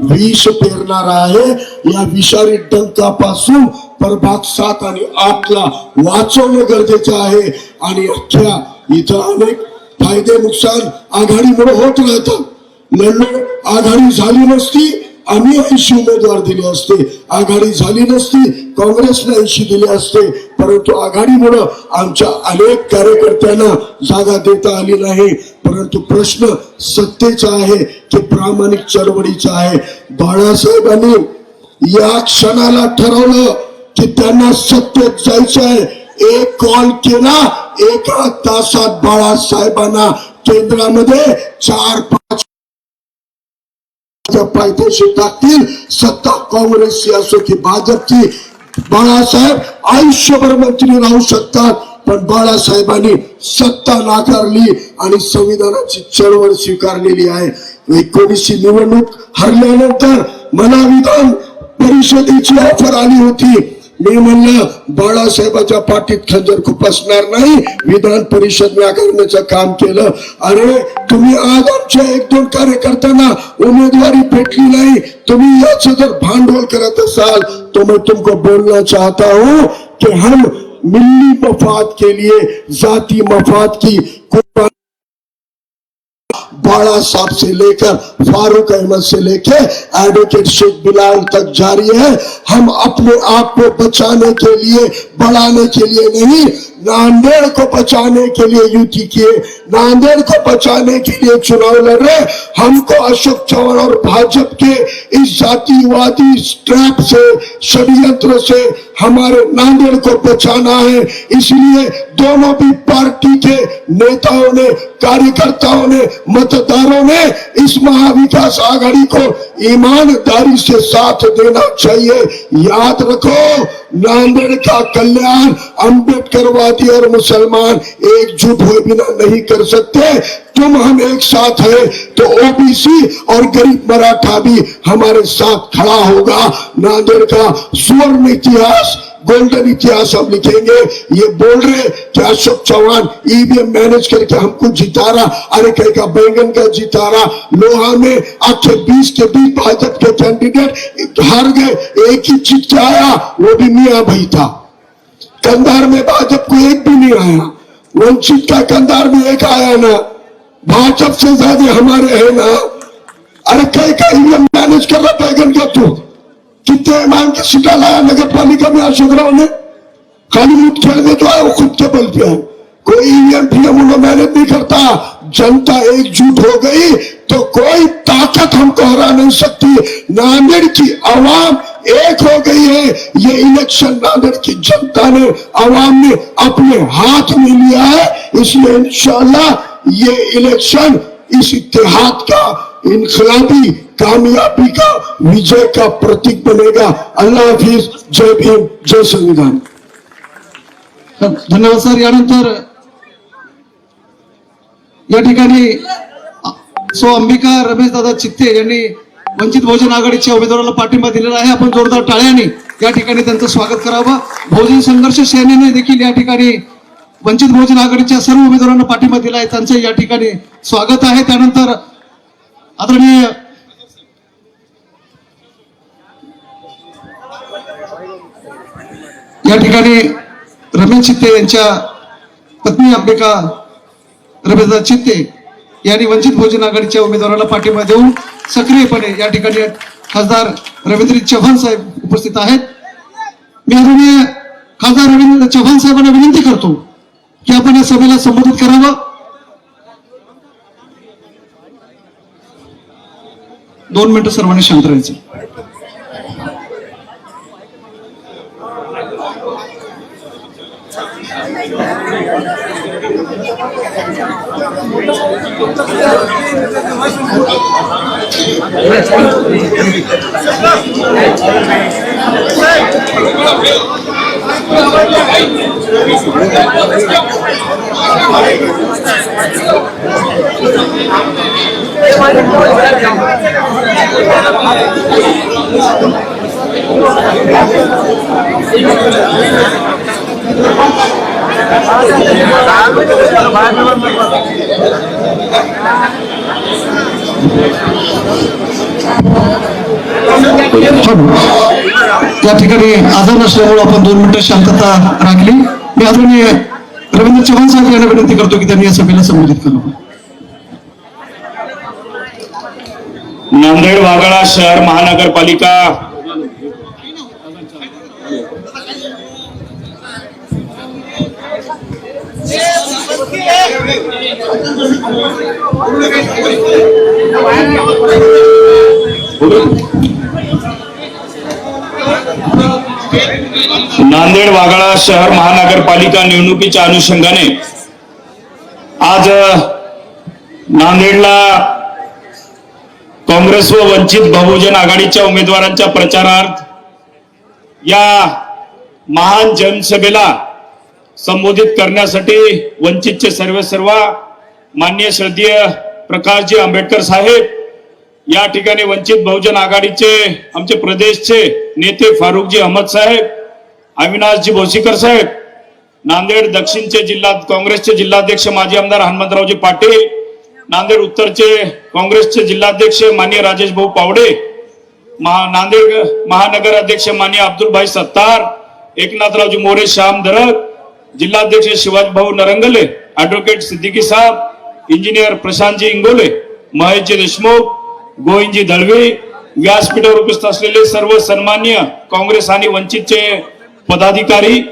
विष पेरणार आहे. या विषारी डंकापासून प्रभाग 7 आणि 8 ला वाचवणं गरजेचं आहे. आणि अख्ख्या इथं अनेक फायदे नुकसान आघाडीमुळे होत राहतात. लढलो, आघाडी झाली नसती आम्ही 80 उमेदवार दिले असते, आघाडी झाली नसती काँग्रेसने 80 दिले असते, परंतु आघाडीमुळे आमच्या अनेक कार्यकर्त्यांना जागा देता आली नाही. परंतु प्रश्न सत्तेचा आहे की प्रामाणिक चळवळीचा आहे. बाळासाहेबांनी या क्षणाला ठरवलं की त्यांना सत्तेत जायचं आहे. एक कॉल केला, 1 तासात बाळासाहेबांना केंद्रामध्ये 4-5 पायथ्याशी टाकतील. सत्ता काँग्रेसची असो की भाजपची, बाळासाहेब आयुष्यभर मंत्री राहू शकतात. पण बाळासाहेबांनी सत्ता नाकारली आणि संविधानाची चळवळ स्वीकारलेली आहे. 19 निवडणूक हरल्यानंतर मला विधान परिषदेची ऑफर आली होती. मी म्हणलं बाळासाहेबाच्या पाठीत खंजर खुपसणार नाही, विधान परिषद करण्याचं काम केलं. अरे तुम्ही आज आमच्या 1-2 कार्यकर्त्यांना उमेदवारी भेटली नाही, तुम्ही याचं जर भांडवल करत असाल तो मैं तुमको बोलना चाहता हूं कि हम मिल्ली मफाद के लिए जाती मफाद की बाड़ा साहब से लेकर फारूक अहमद से लेकर एडवोकेट शेख बिलाल तक जारी है. हम अपने आप को बचाने के लिए, बढ़ाने के लिए नहीं, नांदेड़ को बचाने के लिए युति किए, नांदेड़ को बचाने के लिए चुनाव लड़ रहे. हमको अशोक चौहान और भाजपा के इस जातिवादी ट्रैप से, षड्यंत्र से हमारे नांदेड़ को बचाना है. इसलिए दोनों भी पार्टी के नेताओं ने, कार्यकर्ताओं ने, मतदारों ने इस महाविकास आघाड़ी को ईमानदारी से साथ देना चाहिए. याद रखो, नांदेड़ का कल्याण अम्बेडकरवादी और मुसलमान एकजुट हुए बिना नहीं कर सकते. तुम हम एक साथ है तो ओबीसी और गरीब मराठा भी हमारे साथ खड़ा होगा. नांदेड़ का स्वर्ण इतिहास, गोल्डन इतिहास हम लिखेंगे. ये बोल रहे कि अशोक चौहान ईवीएम मैनेज करके हमको जिता रहा. अरे कहीं का बैंगन का जिता रहा. लोहा में 20 के 20 भाजपा के कैंडिडेट हार गए, एक ही जीत के आया, वो भी मियां भाई था. कंधार में भाजपा को एक भी नहीं आया, वंचित का कंधार में एक आया ना. भाजपा से ज्यादा हमारे है ना. अरे कहीं का ईवीएम मैनेज कर रहा बैंगन का तू. कितने ईमान की सीटा लाया नगर पालिका में अशोक राव ने. खाली मुठ खेलने जो है वो खुद के बल पे है. कोई ईवीएम पीएम उन्हें मैनेज नहीं करता. जनता एकजुट हो गई तो कोई ताकत हमको हरा नहीं सकती. नांदेड़ की आवाम एक हो गई है. ये इलेक्शन नांदेड़ की जनता ने, आवाम ने अपने हाथ में लिया है. इसलिए इंशाअल्लाह ये इलेक्शन इस इत्तेहाद का, इनकलाबी कामयाबी का, विजय का प्रतीक बनेगा. अल्लाह हाफिज. जय भीम, जय संविधान. धन्यवाद सर. यानंतर या ठिकाणी सो अंबिका रमेश दादा चित्ते यांनी वंचित बहुजन आघाडीच्या उमेदवाराला पाठिंबा दिलेला आहे. आपण जोरदार टाळ्याने या ठिकाणी त्यांचं स्वागत करावं. बहुजन संघर्ष सेनेने देखील या ठिकाणी वंचित बहुजन आघाडीच्या सर्व उमेदवारांना पाठिंबा दिला आहे, त्यांचं या ठिकाणी स्वागत आहे. त्यानंतर आदरणीय या ठिकाणी रमेश चित्ते यांच्या पत्नी अंबिका रमेशदादा चित्ते यांनी वंचित बहुजन आघाडीच्या उमेदवाराला पाठिंबा देऊन सक्रियपणे या ठिकाणी खासदार रवींद्र चव्हाण साहेब उपस्थित आहेत. मी आदरणीय खासदार रवींद्र चव्हाण साहेबांना विनंती करतो की आपण या सभेला संबोधित करावं. 2 मिनिटं सर्वांनी शांत राहायचं. या ठिकाणी आजार नसल्यामुळे आपण 2 मिनिटं शांतता राखली. मी आदरणीय रवींद्र चव्हाण साहेब यांना विनंती करतो की त्यांनी या सभेला संबोधित करावं. नांदेड वाघाळा शहर महानगरपालिका नांदेड वाघाळा शहर महानगरपालिका निवडणुकीच्या अनुषंगाने आज नांदेडला काँग्रेस व वंचित बहुजन आघाडीच्या उमेदवारांच्या प्रचारार्थ या महान जनसभेला संबोधित करण्यासाठी वंचितचे सर्व माननीय श्रद्धेय प्रकाशजी आंबेडकर साहेब, या ठिकाणी वंचित बहुजन आघाडीचे आमचे प्रदेशचे नेते फारुखजी अहमद साहेब, अविनाशजी भोसीकर साहेब, नांदेड दक्षिणचे काँग्रेसचे जिल्हाध्यक्ष माजी आमदार हनुमंतरावजी पाटील, नांदेड उत्तरचे काँग्रेसचे जिल्हाध्यक्ष माननीय राजेश भाऊ पावडे, नांदेड महानगर अध्यक्ष माननीय अब्दुलभाई सत्तार, एकनाथरावजी मोरे श्याम धरक, जिल्हाध्यक्ष शिवाजी भाऊ नरंगले, ऍडव्होकेट सिद्दीकी साहेब, इंजिनियर प्रशांतजी इंगोले, महेशजी देशमुख, गोविंदजी दळवी, व्यासपीठावर उपस्थित असलेले सर्व सन्माननीय काँग्रेस आणि वंचितचे पदाधिकारी,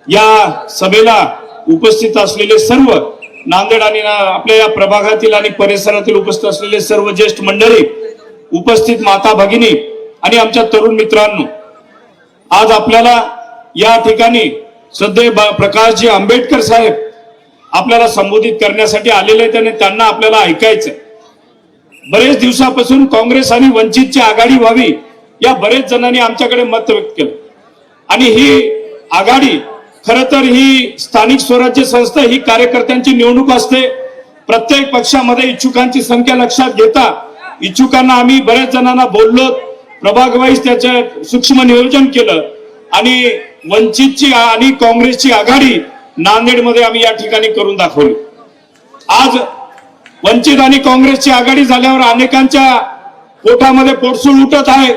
या सभेला उपस्थित असलेले सर्व नांदेड आणि आपल्या या प्रभागातील आणि परिसरातील उपस्थित असलेले सर्व ज्येष्ठ मंडळी, उपस्थित माता भगिनी आणि आमच्या तरुण मित्रांनो, आज आपल्याला या ठिकाणी श्रद्धेय प्रकाशजी आंबेडकर साहेब आपल्याला संबोधित करण्यासाठी आलेले आहेत आणि त्यांना आपल्याला ऐकायचं. बरेच दिवसापासून काँग्रेस आणि वंचितची आघाडी व्हावी या बरेच जणांनी आमच्याकडे मत व्यक्त केलं आणि ही आघाडी खरं तर ही स्थानिक स्वराज्य संस्था ही कार्यकर्त्यांची निवडणूक असते. प्रत्येक पक्षामध्ये इच्छुकांची संख्या लक्षात घेता इच्छुकांना आम्ही बऱ्याच जणांना बोललो, प्रभाग वाईज त्याचं सूक्ष्म नियोजन केलं आणि वंचितची आणि काँग्रेसची आघाडी नांदेडमध्ये आम्ही या ठिकाणी करून दाखवली. आज वंचित आणि काँग्रेसची आघाडी झाल्यावर अनेकांच्या पोटामध्ये पोटसूळ उठत आहे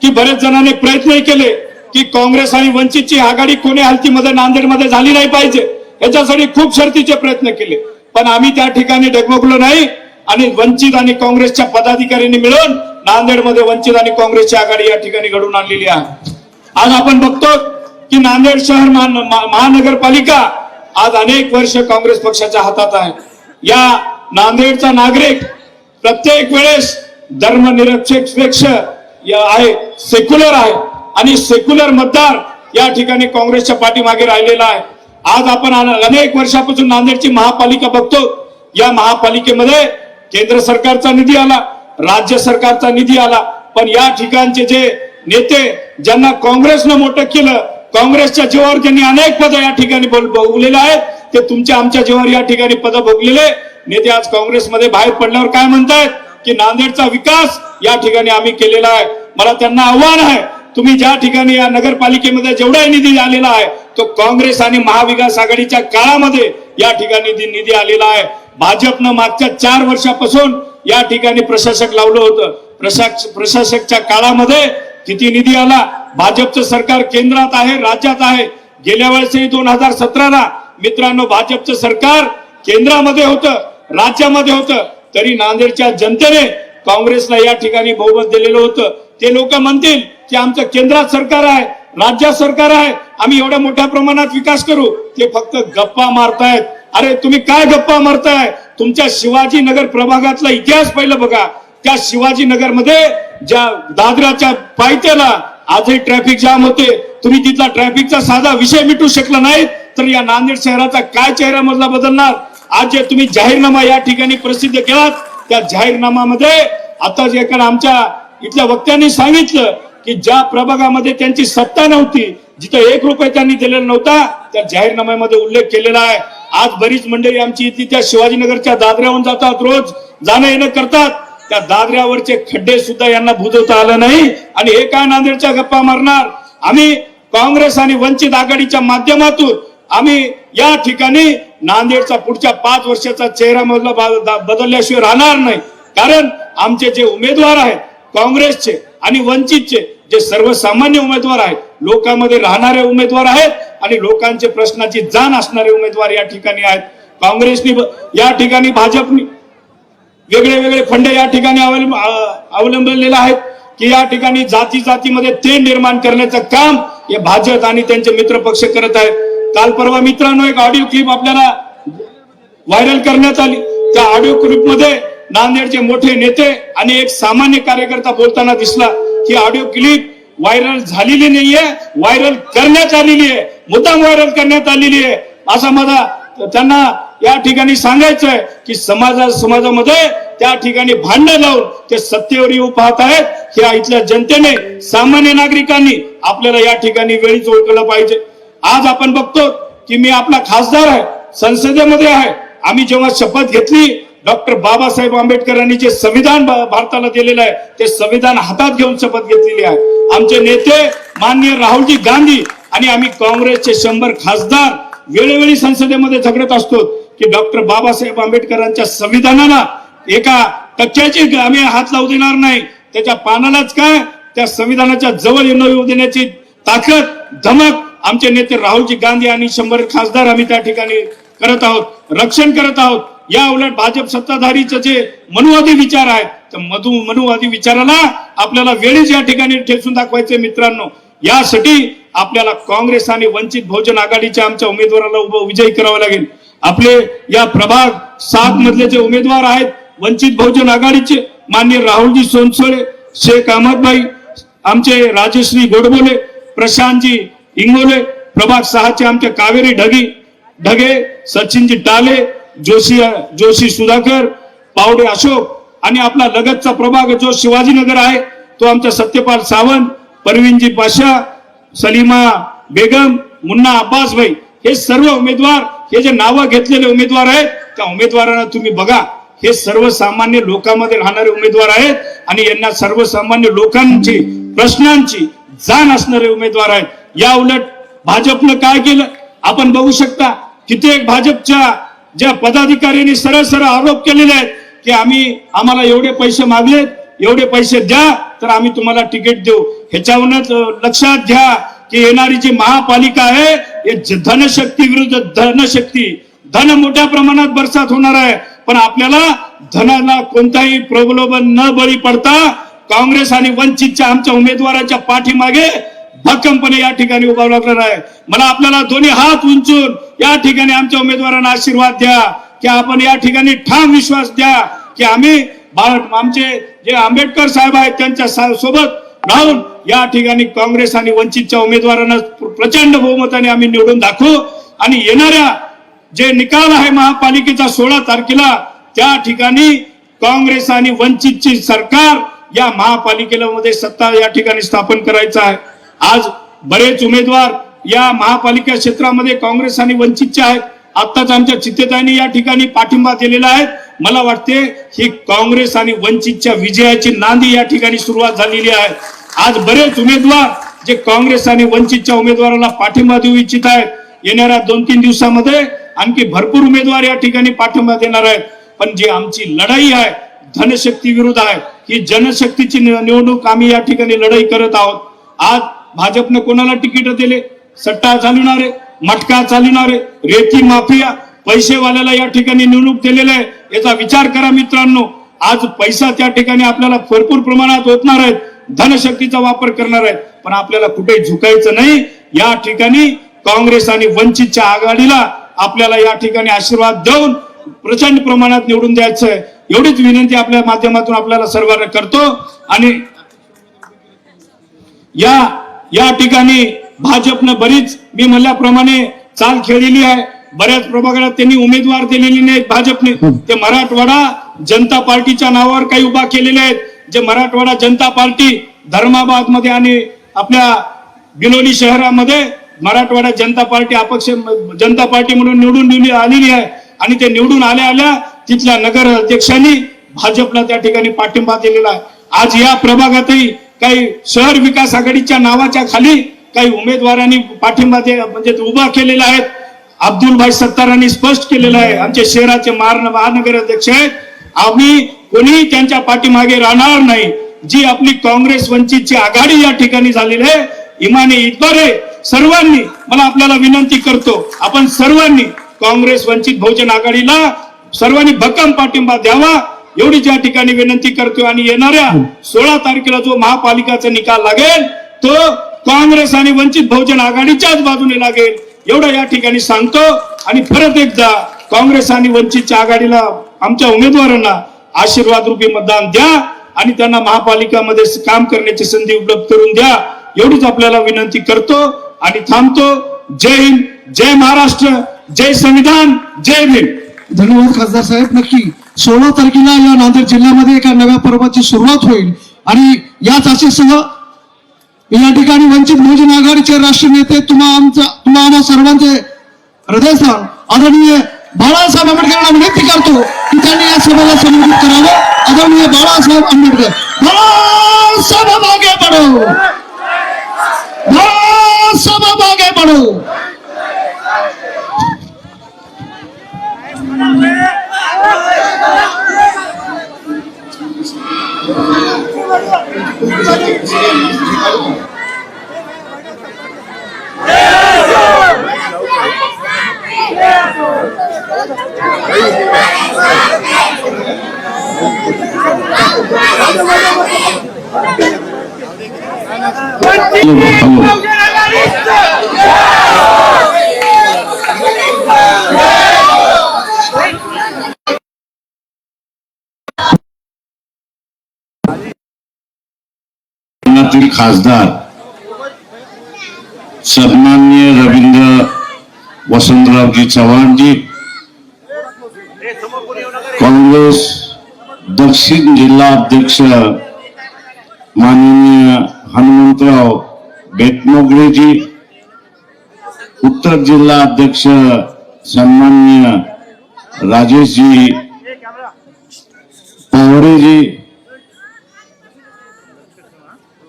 की बरेच जणांनी प्रयत्नही केले की काँग्रेस आणि वंचितची आघाडी कोणी हालतीमध्ये नांदेडमध्ये झाली नाही पाहिजे, याच्यासाठी खूप शर्तीचे प्रयत्न केले, पण आम्ही त्या ठिकाणी डगमगलो नाही आणि वंचित आणि काँग्रेसच्या पदाधिकाऱ्यांनी मिळून नांदेडमध्ये वंचित आणि काँग्रेसची आघाडी या ठिकाणी घडवून आणलेली आहे. आज आपण बघतो की नांदेड शहर महानगरपालिका आज अनेक वर्ष काँग्रेस पक्षाच्या हातात आहे. या नांदेडचा नागरिक प्रत्येक वेळेस धर्मनिरपेक्ष आहे, सेक्युलर आहे आणि सेक्युलर मतदार या ठिकाणी काँग्रेसच्या पाठीमागे राहिलेला आहे. आज आपण अनेक वर्षापासून नांदेडची महापालिका बघतो. या महापालिकेमध्ये केंद्र सरकारचा निधी आला, राज्य सरकारचा निधी आला, पण या ठिकाणचे जे नेते ज्यांना काँग्रेसनं मोठं केलं, काँग्रेसच्या जीवावर ज्यांनी अनेक पदं या ठिकाणी भोगलेले आहेत, ते तुमच्या आमच्या जीवावर या ठिकाणी पदं भोगलेले नेते आज काँग्रेसमध्ये बाहेर पडल्यावर काय म्हणतायत की नांदेडचा विकास या ठिकाणी आम्ही केलेला आहे. मला त्यांना आव्हान आहे, तुम्ही ज्या ठिकाणी या नगरपालिकेमध्ये जेवढा निधी आलेला आहे तो काँग्रेस आणि महाविकास आघाडीच्या काळामध्ये या ठिकाणी निधी आलेला आहे. भाजपनं मागच्या 4 वर्षापासून या ठिकाणी प्रशासक लावलं होतं. प्रशासकच्या काळामध्ये किती निधी आला? भाजपचं सरकार केंद्रात आहे, राज्यात आहे. गेल्या वेळेसही 2017ला मित्रांनो भाजपचं सरकार केंद्रामध्ये होतं, राज्यामध्ये होतं, तरी नांदेडच्या जनतेने काँग्रेसला या ठिकाणी बहुमत दिलेलं होतं. ते लोक म्हणतील की आमचं केंद्रात सरकार आहे, राज्यात सरकार आहे, आम्ही एवढ्या मोठ्या प्रमाणात विकास करू. ते फक्त गप्पा मारतायत. अरे तुम्ही काय गप्पा मारताय? तुमच्या शिवाजीनगर प्रभागातला इतिहास पहिलं बघा. त्या शिवाजीनगरमध्ये ज्या दादराच्या पायथ्याला आजही ट्रॅफिक जाम होते. तुम्ही तिथला ट्रॅफिकचा साधा विषय मिटू शकला नाही तर या नांदेड शहराचा काय चेहरा मधला बदलणार? आज जे तुम्ही जाहीरनामा या ठिकाणी प्रसिद्ध केलात, त्या जाहीरनामामध्ये आता जे कारण आमच्या इथल्या वक्त्यांनी सांगितलं की ज्या प्रभागामध्ये त्यांची सत्ता नव्हती, जिथं 1 रुपये त्यांनी दिलेला नव्हता, त्या जाहीरनाम्यामध्ये उल्लेख केलेला आहे. आज बरीच मंडळी आमची इथली त्या शिवाजीनगरच्या दादऱ्याहून जातात, रोज जाणं येणं करतात. त्या दादऱ्यावरचे खड्डे सुद्धा यांना बुजवता आलं नाही आणि हे काय नांदेडच्या गप्पा मारणार? आम्ही काँग्रेस आणि वंचित आघाडीच्या माध्यमातून आम्ही या ठिकाणी नांदेडचा पुढच्या 5 वर्षाचा चेहरा बदलल्याशिवाय राहणार नाही. कारण आमचे जे उमेदवार आहेत काँग्रेसचे आणि वंचितचे जे सर्वसामान्य उमेदवार आहेत, लोकांमध्ये राहणारे उमेदवार आहेत आणि लोकांचे प्रश्नाची जाण असणारे उमेदवार या ठिकाणी आहेत. काँग्रेसनी या ठिकाणी भाजपनी वेगळे वेगळे फंड या ठिकाणी अवलंबलेले आहेत की या ठिकाणी जाती जातीमध्ये ते निर्माण करण्याचं काम हे भाजप आणि त्यांचे मित्र पक्ष करत आहेत. काल परवा मित्रांनो एक ऑडिओ क्लिप आपल्याला व्हायरल करण्यात आली. त्या ऑडिओ क्लिपमध्ये नांदेडचे मोठे नेते आणि एक सामान्य कार्यकर्ता बोलताना दिसला. ही ऑडिओ क्लिप व्हायरल झालेली नाहीये, व्हायरल करण्यात आलेली आहे, मुद्दाम व्हायरल करण्यात आलेली आहे असं मला त्यांना या ठिकाणी सांगायचं आहे की समाजामध्ये त्या ठिकाणी भांडण लावून ते सत्तेवर येऊ पाहत आहेत. ह्या इथल्या जनतेने सामान्य नागरिकांनी आपल्याला या ठिकाणी वेळीच ओळखलं पाहिजे. आज आपण बघतो की मी आपला खासदार आहे, संसदेमध्ये आहे. आम्ही जेव्हा शपथ घेतली, डॉक्टर बाबासाहेब आंबेडकरांनी जे संविधान भारताला दिलेलं आहे ते संविधान हातात घेऊन शपथ घेतलेली आहे. आमचे नेते माननीय राहुलजी गांधी आणि आम्ही काँग्रेसचे 100 खासदार वेळोवेळी संसदेमध्ये झगडत असतो की डॉक्टर बाबासाहेब आंबेडकरांच्या संविधानाला एका टक्क्याची आम्ही हात लावू देणार नाही. त्याच्या पानालाच काय त्या संविधानाच्या जवळ येऊ देण्याची ताकद, धमक आमचे नेते राहुलजी गांधी आणि 100 खासदार आम्ही त्या ठिकाणी करत आहोत, रक्षण करत आहोत. या उलट भाजप सत्ताधारीचे जे मनुवादी विचार आहेत त्या मनुवादी विचाराला आपल्याला वेळीच या ठिकाणी ठेचून दाखवायचे. मित्रांनो, यासाठी आपल्याला काँग्रेस आणि वंचित बहुजन आघाडीच्या आमच्या उमेदवाराला विजयी करावा लागेल. आपले या प्रभाग 7 मधले जे उमेदवार आहेत वंचित बहुजन आघाडीचे माननीय राहुलजी सोनसोळे, शेख अहमदभाई, आमचे राजश्री गोडबोले, प्रशांतजी इंगोले, प्रभाग 6 चे आमचे कावेरी ढगे, सचिनजी टाले, जोशी सुधाकर, पावडे अशोक आणि आपला लगतचा प्रभाग जो शिवाजीनगर आहे तो आमचा सत्यपाल सावंत, परवीनजी पाशा, सलीमा बेगम, मुन्ना अब्बास भाई, हे सर्व उमेदवार, हे जे नावं घेतलेले उमेदवार आहेत त्या उमेदवारांना तुम्ही बघा. हे सर्वसामान्य लोकांमध्ये राहणारे उमेदवार आहेत आणि यांना सर्वसामान्य लोकांची प्रश्नांची जाण असणारे उमेदवार आहेत. या उलट भाजपनं काय केलं आपण बघू शकता. कित्येक भाजपच्या ज्या पदाधिकाऱ्यांनी सरळ सरळ आरोप केलेले आहेत की आम्हाला एवढे पैसे मागलेत, एवढे पैसे द्या तर आम्ही तुम्हाला तिकीट देऊ. ह्याच्यावरूनच लक्षात घ्या की येणारी जी महापालिका आहे हे धनशक्ती विरुद्ध धनशक्ती, धन मोठ्या प्रमाणात बरसात होणार आहे. पण आपल्याला धनाला कोणताही प्रलोभन न बळी पडता काँग्रेस आणि वंचितच्या आमच्या उमेदवाराच्या पाठीमागे भक्कमपणे या ठिकाणी उभा लागणार आहे. मला आपल्याला दोन्ही हात उंचून या ठिकाणी आमच्या उमेदवारांना आशीर्वाद द्या की आपण या ठिकाणी ठाम विश्वास द्या की आम्ही आमचे जे आंबेडकर साहेब आहेत त्यांच्या सोबत राहून या ठिकाणी काँग्रेस आणि वंचितच्या उमेदवारांना प्रचंड बहुमताने आम्ही निवडून दाखवू. आणि येणाऱ्या जे निकाल आहे महापालिकेचा 16 तारखेला त्या ठिकाणी काँग्रेस आणि वंचितची सरकार या महापालिकेला मध्ये सत्ता या ठिकाणी स्थापन करायचं आहे. आज बरेच उमेदवार या महापालिका क्षेत्रामध्ये काँग्रेस आणि वंचितचे आहेत. आत्ताच आमच्या चित्तेताईंनी या ठिकाणी पाठिंबा दिलेला आहे. मला वाटते ही काँग्रेस आणि वंचितच्या विजयाची नांदी या ठिकाणी सुरुवात झालेली आहे. आज बरेच उमेदवार जे काँग्रेस आणि वंचितच्या उमेदवाराला पाठिंबा देऊ इच्छित आहेत. येणाऱ्या 2-3 दिवसामध्ये आणखी भरपूर उमेदवार या ठिकाणी पाठिंबा देणार आहेत. पण जी आमची लढाई आहे धनशक्ती विरुद्ध आहे, ही जनशक्तीची निवडणूक आम्ही या ठिकाणी लढाई करत आहोत. आज भाजपने कोणाला तिकीट दिले? सट्टा चालवणारे, मटका चालवणारे, रेती माफिया, पैसेवाल्याला या ठिकाणी निवडणूक दिलेले आहे. याचा विचार करा मित्रांनो. आज पैसा त्या ठिकाणी आपल्याला भरपूर प्रमाणात होणार आहेत, धनशक्तीचा वापर करणार आहेत. पण आपल्याला कुठे झुकायचं नाही. या ठिकाणी काँग्रेस आणि वंचितच्या आघाडीला आपल्याला या ठिकाणी आशीर्वाद देऊन प्रचंड प्रमाणात निवडून द्यायचं आहे. एवढीच विनंती आपल्या माध्यमातून आपल्याला सर्वांना करतो. आणि या ठिकाणी भाजपनं बरीच मी म्हणल्याप्रमाणे चाल खेळलेली आहे. बऱ्याच प्रभागात त्यांनी उमेदवार दिलेले नाहीत भाजपने. ते मराठवाडा जनता पार्टीच्या नावावर काही उभा केलेले आहेत. जे मराठवाडा जनता पार्टी धर्माबाद मध्ये आणि आपल्या बिलोली शहरामध्ये मराठवाडा जनता पार्टी अपक्ष जनता पार्टी म्हणून निवडून आलेली आहे. आणि ते निवडून आल्या तिथल्या नगर अध्यक्षांनी भाजपला त्या ठिकाणी पाठिंबा दिलेला आहे. आज या प्रभागातही काही शहर विकास आघाडीच्या नावाच्या खाली काही उमेदवारांनी पाठिंबा म्हणजे उभा केलेला आहे. अब्दुल भाई सत्तारांनी स्पष्ट केलेलं आहे, आमचे शहराचे महानगर अध्यक्ष आहेत, आम्ही कोणी त्यांच्या पाठीमागे राहणार नाही. जी आपली काँग्रेस वंचितची आघाडी या ठिकाणी झालेली आहे, इमाने इतबारे सर्वांनी, मला आपल्याला विनंती करतो, आपण सर्वांनी काँग्रेस वंचित बहुजन आघाडीला सर्वांनी भक्कम पाठिंबा द्यावा एवढी ज्या ठिकाणी विनंती करतो. आणि येणाऱ्या 16 तारखेला जो महापालिकाचा निकाल लागेल तो काँग्रेस आणि वंचित बहुजन आघाडीच्याच बाजूने लागेल एवढं या ठिकाणी सांगतो. आणि परत एकदा काँग्रेस आणि वंचितच्या आघाडीला, आमच्या उमेदवारांना आशीर्वाद रूपी मतदान द्या आणि त्यांना महापालिकामध्ये काम करण्याची संधी उपलब्ध करून द्या एवढीच आपल्याला विनंती करतो आणि थांबतो. जय हिंद, जय महाराष्ट्र, जय संविधान, जय भीम. धन्यवाद खासदार साहेब. नक्की 16 तारखेला या नांदेड जिल्ह्यामध्ये एका नव्या पर्वाची सुरुवात होईल आणि याच आशेसह या ठिकाणी वंचित बहुजन आघाडीचे राष्ट्रीय नेते तुम्हा सर्वांचे हृदयस्थान आदरणीय बाळासाहेब आंबेडकरांना विनंती करतो की त्यांनी या सभेला संबोधित करावं. आदरणीय बाळासाहेब आंबेडकर, बाळासाहेब आगे बढ़ो, बाळासाहेब आगे बढ़ो. खासदार सन्माननीय रवींद्र वसंतरावजी चव्हाणजी, काँग्रेस दक्षिण जिल्हा अध्यक्ष माननीय हनुमंतराव बेटमोगरेजी, उत्तर जिल्हा अध्यक्ष सन्माननीय राजेशजी पवारेजी,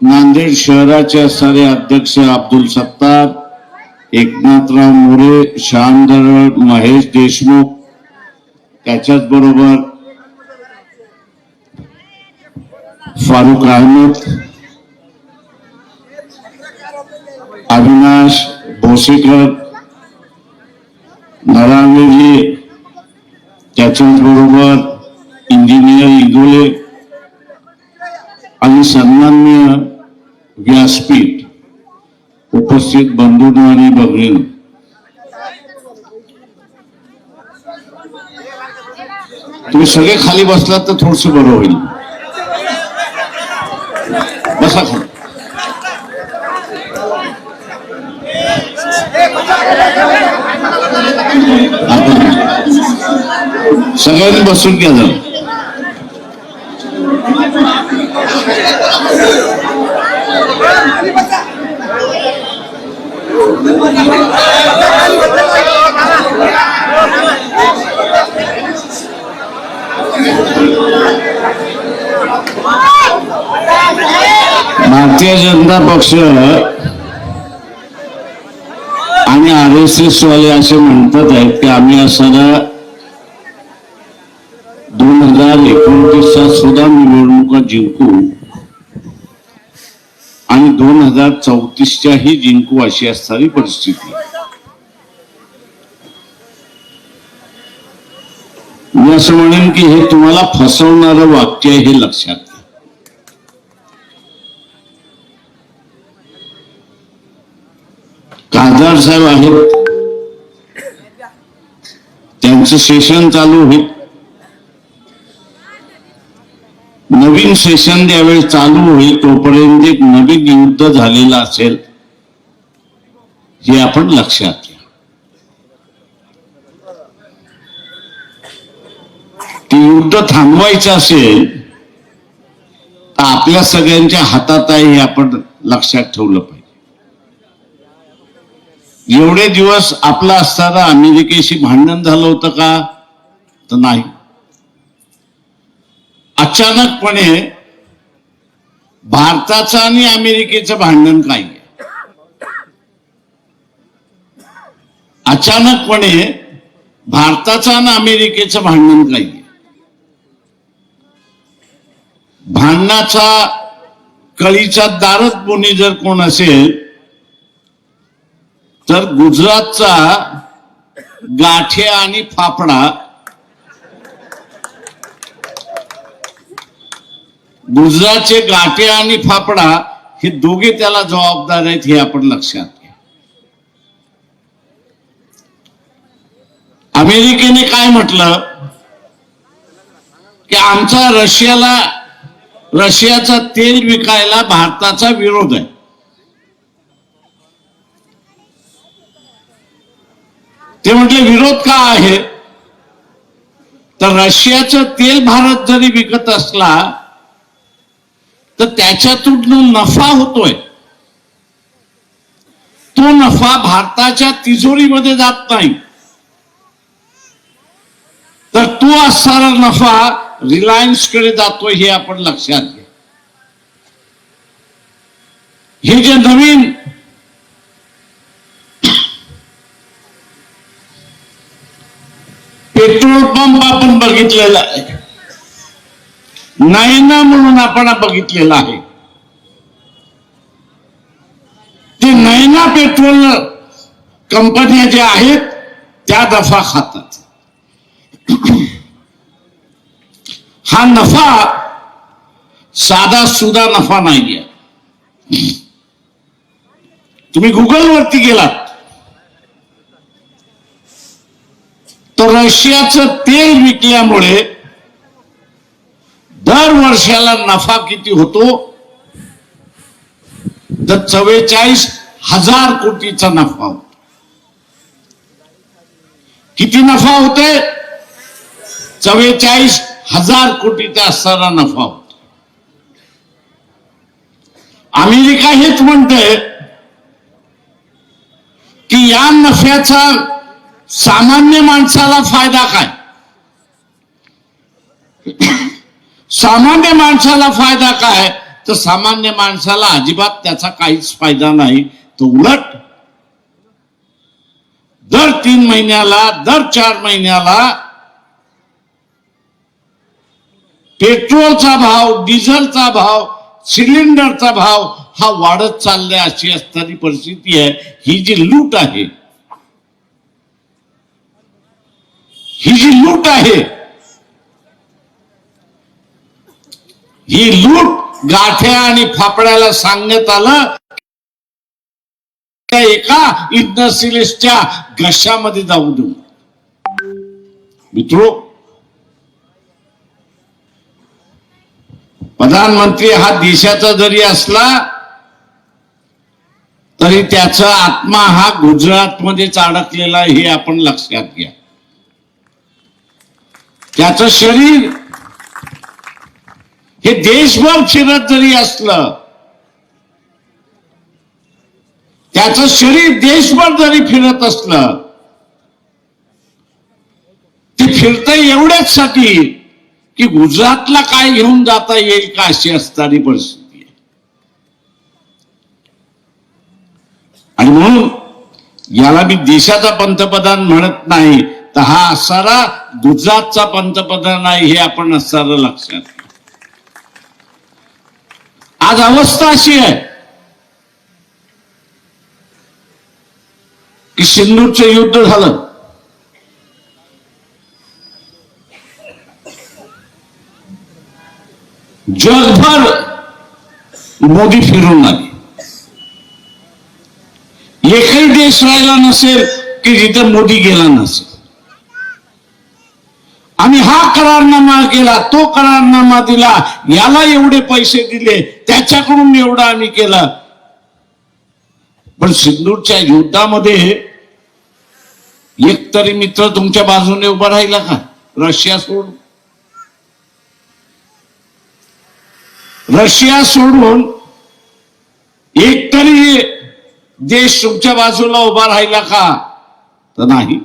नांदेड शहराचे असणारे अध्यक्ष अब्दुल सत्तार, एकनाथराव मोरे, श्याम दरड, महेश देशमुख, त्याच्याच बरोबर फारुख अहमद, अविनाश भोसेकर, नरांगेजी, त्याच्याच बरोबर इंजिनियर इंगोले आणि सन्माननीय व्यासपीठ उपस्थित बंधूंनो आणि भगिनींनो, तुम्ही सगळे खाली बसलात तर थोडस बरं होईल. बसा खाली. सगळ्यांनी बसून घ्या जरा. भारतीय जनता पक्ष आणि RSS वाले असे म्हणतात आहेत की आम्ही असणाऱ्या 2029 सुद्धा निवडणुका जिंकू आणि 2034च्याही जिंकू अशी असणारी परिस्थिती. मी असं म्हणेन की हे तुम्हाला फसवणारं वाक्य आहे, हे लक्षात घ्या. खासदार साहेब आहेत, त्यांचं सेशन चालू होईल. नवीन सेशन ज्यावेळी चालू होईल तोपर्यंत एक नवीन युद्ध झालेलं असेल हे आपण लक्षात घ्या. ते युद्ध थांबवायचं असेल तर आपल्या सगळ्यांच्या हातात आहे हे आपण लक्षात ठेवलं पाहिजे. एवढे दिवस आपलं असताना अमेरिकेशी भांडण झालं होतं का? तर नाही. अचानकपणे भारताचं आणि अमेरिकेचं भांडण काय? अचानकपणे भारताचं आणि अमेरिकेचं भांडण काय? भांडणाचा कळीचा दारच कोणी जर कोण असेल तर गुजरातचा गाठ्या आणि फाफडा, गुजरातचे गाठ्या आणि फाफडा हे दोघे त्याला जबाबदार आहेत, हे आपण लक्षात घ्या. अमेरिकेने काय म्हटलं की आमचा रशियाचा तेल विकायला भारताचा विरोध आहे. ते म्हटले विरोध का आहे, तर रशियाचं तेल भारत जरी विकत असला तर त्याच्यातून नफा होतोय, तो नफा भारताच्या तिजोरीमध्ये जात नाही, तर तो असणारा नफा रिलायन्स कडे जातोय, हे आपण लक्षात घ्या. हे जे नवीन पेट्रोल पंप आपण बघितलेला आहे, नैना म्हणून आपण बघितलेला आहे, ते नैना पेट्रोल कंपन्या ज्या आहेत त्या नफा खातात. हा नफा साधा सुधा नफा नाहीये. तुम्ही गुगल वरती गेलात तर रशियाचं तेल विकल्यामुळे दर वर्षाला नफा किती होतो, तर 44,000 कोटीचा नफा होतो. किती नफा होतोय, 44,000 कोटीचा असणारा नफा होतो. अमेरिका हेच म्हणते की या नफ्याचा सामान्य माणसाला फायदा काय. सामान्य माणसाला फायदा काय, तर सामान्य माणसाला अजिबात त्याचा काहीच फायदा नाही. तो उलट दर 3 महिन्याला, दर 4 महिन्याला पेट्रोलचा भाव, डिझेलचा भाव, सिलेंडरचा भाव हा वाढत चाललाय. अशी असणारी परिस्थिती आहे. ही जी लूट आहे, ही जी लूट आहे, ही लूट गाठ्या आणि फाफड्याला सांगण्यात आलं त्या एका इंडस्ट्रियलिस्टच्या घशामध्ये जाऊ देऊ. मित्रो, प्रधानमंत्री हा देशाचा जरी असला तरी त्याचा आत्मा हा गुजरातमध्येच अडकलेला आहे, हे आपण लक्षात घ्या. त्याचं शरीर हे देशभर फिरत जरी असलं, त्याचं शरीर देशभर जरी फिरत असलं, ते फिरतं एवढ्याचसाठी की गुजरातला काय घेऊन जाता येईल का, अशी असणारी परिस्थिती आहे. आणि म्हणून याला मी देशाचा पंतप्रधान म्हणत नाही, तर हा असणारा गुजरातचा पंतप्रधान आहे, हे आपण असणारं लक्षात घ्या. आज अवस्था अशी आहे की सिंदूरचं युद्ध झालं, जगभर मोदी फिरून आले. एकही देश राहिला नसेल की जिथे मोदी गेला नसेल. आम्ही हा करारनामा केला, तो करारनामा दिला, याला एवढे पैसे दिले, त्याच्याकडून एवढं आम्ही केलं. पण सिंदूरच्या युद्धामध्ये एकतरी मित्र तुमच्या बाजूने उभा राहिला का, रशिया सोडून? रशिया सोडून एकतरी देश तुमच्या बाजूला उभा राहिला का, तर नाही.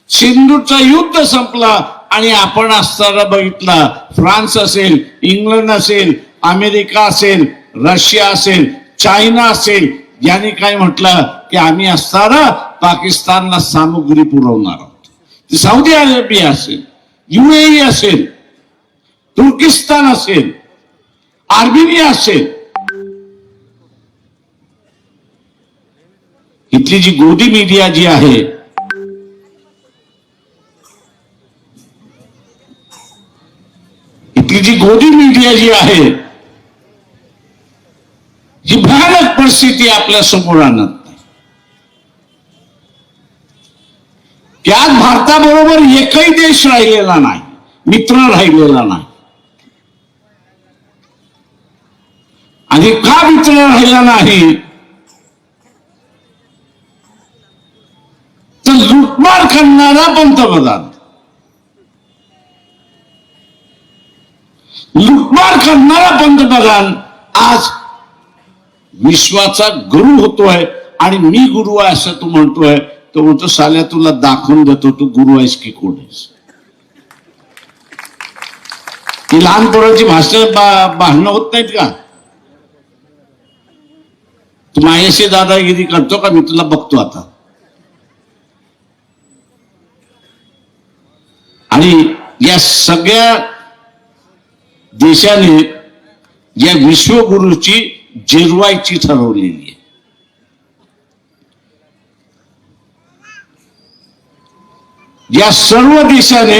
सिंदूरचं युद्ध संपलं आणि आपण असताना बघितलं, फ्रान्स असेल, इंग्लंड असेल, अमेरिका असेल, रशिया असेल, चायना असेल, यांनी काय म्हटलं की आम्ही असताना पाकिस्तानला सामुग्री पुरवणार आहोत. सौदी अरेबिया असेल, UAE असेल, तुर्किस्तान असेल, आर्मेनिया असेल, इथली जी गोदी मीडिया जी आहे, इथली जी गोदी मीडिया जी आहे, जी भयानक परिस्थिती आपल्या समोर आणत नाही. त्यात भारताबरोबर एकही देश राहिलेला नाही, मित्र राहिलेला नाही. आणि का मित्र राहिला नाही, तर लुटमार करणारा पंतप्रधान, लुटमार करणारा पंतप्रधान आज विश्वाचा गुरु होतोय. आणि मी गुरु आहे असं तू म्हणतोय. तो म्हणतो साल्या तुला दाखवून देतो तू गुरु आहेस की कोण आहेस. ती लहान पोरांची भांडणं होत नाहीत का? तू माझ्याशी दादागिरी करतो का? मी तुला बघतो आता. आणि या सगळ्या देशाने या विश्वगुरूची जिरवायची ठरवलेली आहे. या सर्व देशाने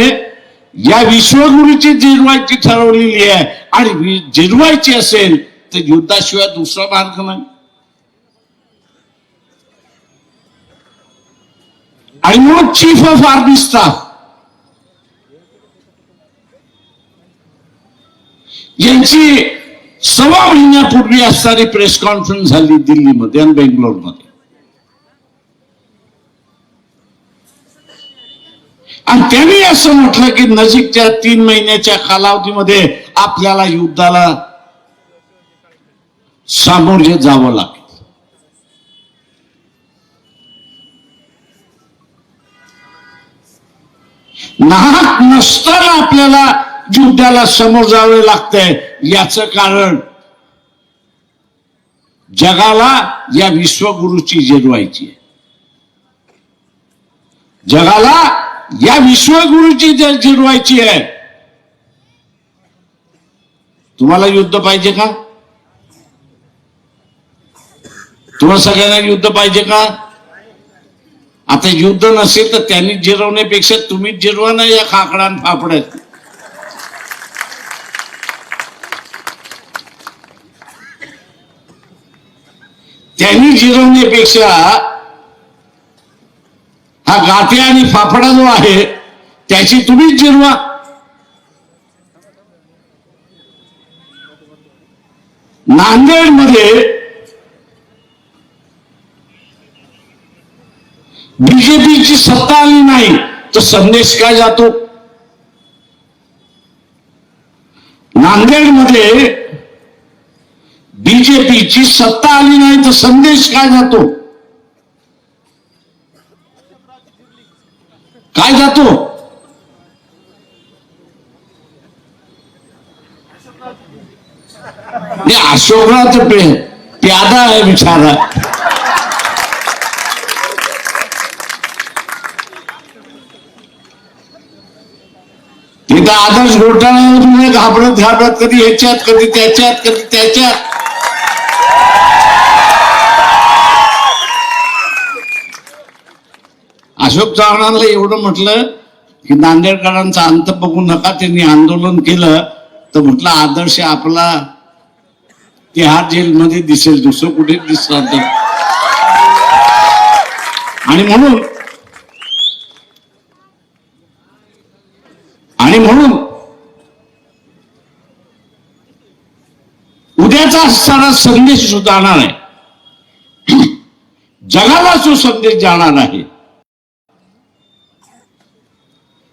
या विश्वगुरूची जिरवायची ठरवलेली आहे. आणि जिरवायची असेल तर युद्धाशिवाय दुसरा मार्ग नाही. आणि म्हणून चीफ ऑफ आर्मी स्टाफ यांची 6 महिन्यापूर्वी असणारी प्रेस कॉन्फरन्स झाली दिल्लीमध्ये आणि बेंगलोरमध्ये. आणि त्यांनी असं म्हटलं की नजीकच्या 3 महिन्याच्या कालावधीमध्ये आपल्याला युद्धाला सामोरे जावं लागेल. नाहक नसताना आपल्याला युद्धाला समोर जावे लागतंय. याचं कारण जगाला या विश्वगुरूची जिरवायची आहे. जगाला या विश्वगुरूची जिरवायची आहे. तुम्हाला युद्ध पाहिजे का? तुम्हाला सगळ्यांना युद्ध पाहिजे का? आता युद्ध नसेल तर त्यांनी जिरवण्यापेक्षा तुम्हीच जिरवा ना या खाकडान फाफड्यात. त्यांनी जिरवण्यापेक्षा हा गाठ्या आणि फाफडा जो आहे त्याची तुम्हीच जिरवा. नांदेडमध्ये बीजेपीची सत्ता आली नाही तर संदेश काय जातो? नांदेडमध्ये बीजेपीची सत्ता आली नाही तर संदेश काय जातो? काय जातो? अशोकराव प्यादा आहे बिचारा. तिथं आदर्श घोटाळ्यावर तुम्ही घाबरत घाबरत कधी ह्याच्यात कधी त्याच्यात कधी त्याच्यात. अशोक चव्हाणांना एवढं म्हटलं की नांदेडकरांचा अंत बघू नका. त्यांनी आंदोलन केलं तर म्हटलं आदर्श आपला तिहार जेलमध्ये दिसेल, दुसरं कुठे दिसणार तर. आणि म्हणून उद्याचा असणारा संदेश सुधारणार आहे. जगाला जो संदेश जाणार आहे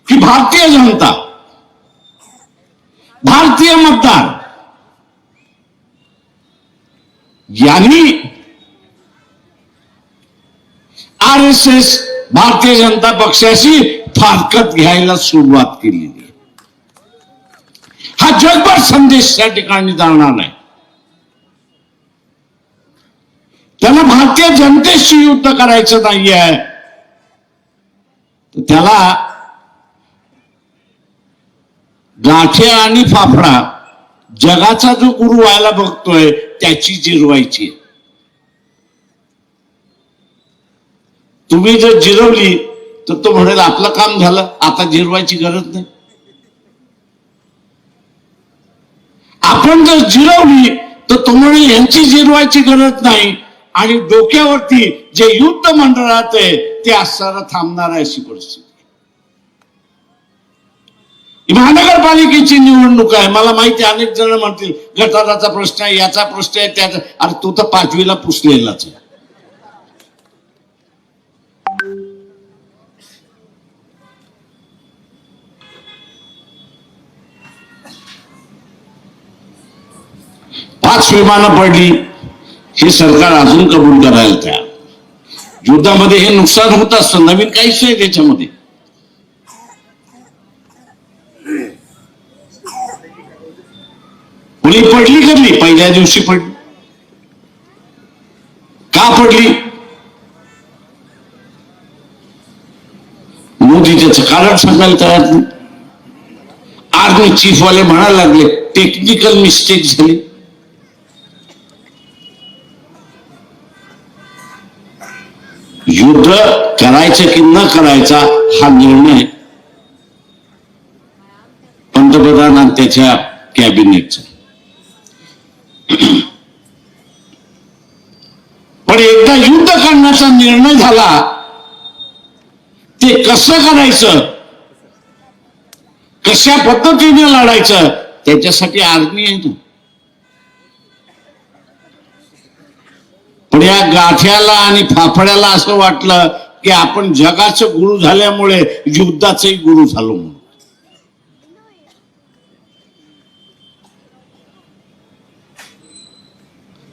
की भारतीय जनता, भारतीय मतदार यांनी RSS भारतीय जनता पक्षाशी फारकत घ्यायला सुरुवात केलेली आहे. हा जगभर संदेश त्या ठिकाणी जाणार नाही. त्याला भारतीय जनतेशी युद्ध करायचं नाहीये. त्याला गाठ्या आणि फाफडा जगाचा जो गुरु व्हायला बघतोय त्याची जिरवायची. तुम्ही जर जिरवली तर तो म्हणेल आपलं काम झालं, आता जिरवायची गरज नाही. आपण जर जिरवली तर तो म्हणेल यांची जिरवायची गरज नाही, आणि डोक्यावरती जे युद्ध मंडळात आहे ते असताना थांबणार आहे अशी परिस्थिती. महानगरपालिकेची निवडणूक आहे. मला माहिती आहे अनेक जण म्हणतील गटाराचा प्रश्न आहे, याचा प्रश्न आहे, त्याचा. अरे तो तर 5वीला पुसलेलाच आहे. पाच विमानं पडली हे सरकार अजून कबूल करायला तयार. युद्धामध्ये हे नुकसान होत असतं, नवीन काहीच नाही त्याच्यामध्ये. कुणी पडली करली पहिल्या दिवशी पडली. का पडली? मोदी त्याचं कारण सांगायला तयार नाही. आर्मी चीफ वाले म्हणायला लागले टेक्निकल मिस्टेक झाली. युद्ध करायचं की न करायचा हा निर्णय पंतप्रधान आणि त्याच्या कॅबिनेटचा. पण एकदा युद्ध करण्याचा निर्णय झाला, ते कसं करायचं, कशा पद्धतीने लढायचं त्याच्यासाठी आर्मी आहे ना. पण या गाठ्याला आणि फाफड्याला असं वाटलं की आपण जगाचं गुरु झाल्यामुळे युद्धाचंही गुरु झालो म्हणून.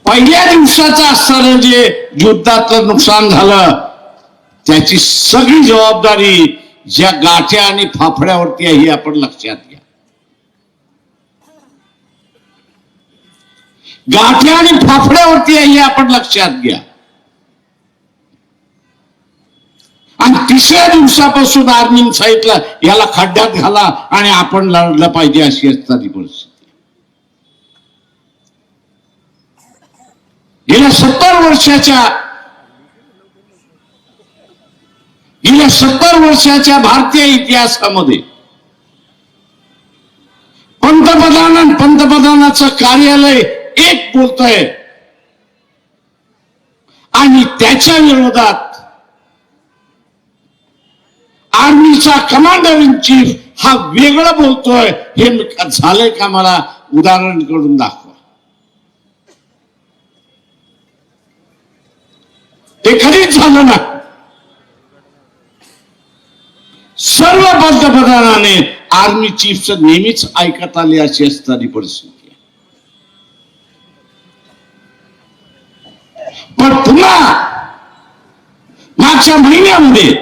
पहिल्या दिवसाचं असताना जे युद्धातलं नुकसान झालं त्याची सगळी जबाबदारी ज्या गाठ्या आणि फाफड्यावरती आहे हे आपण लक्षात घ्या. गाठ्या आणि फाफड्यावरती आहे हे आपण लक्षात घ्या. आणि तिसऱ्या दिवसापासून आर्मीने सांगितलं याला खड्ड्यात घाला आणि आपण लढलं पाहिजे अशी असणारी परिस्थिती. गेल्या 70 वर्षाच्या भारतीय इतिहासामध्ये पंतप्रधानाचं कार्यालय एक बोलतोय आणि त्याच्या विरोधात आर्मीचा कमांडर इन चीफ हा वेगळं बोलतोय. हे झालंय का? मला उदाहरण करून दाखवा. ते कधीच झालं ना. सर्व पंतप्रधानाने आर्मी चीफचं नेहमीच ऐकत आले अशी असणारी परिस्थिती. पण पुन्हा मागच्या महिन्यामध्ये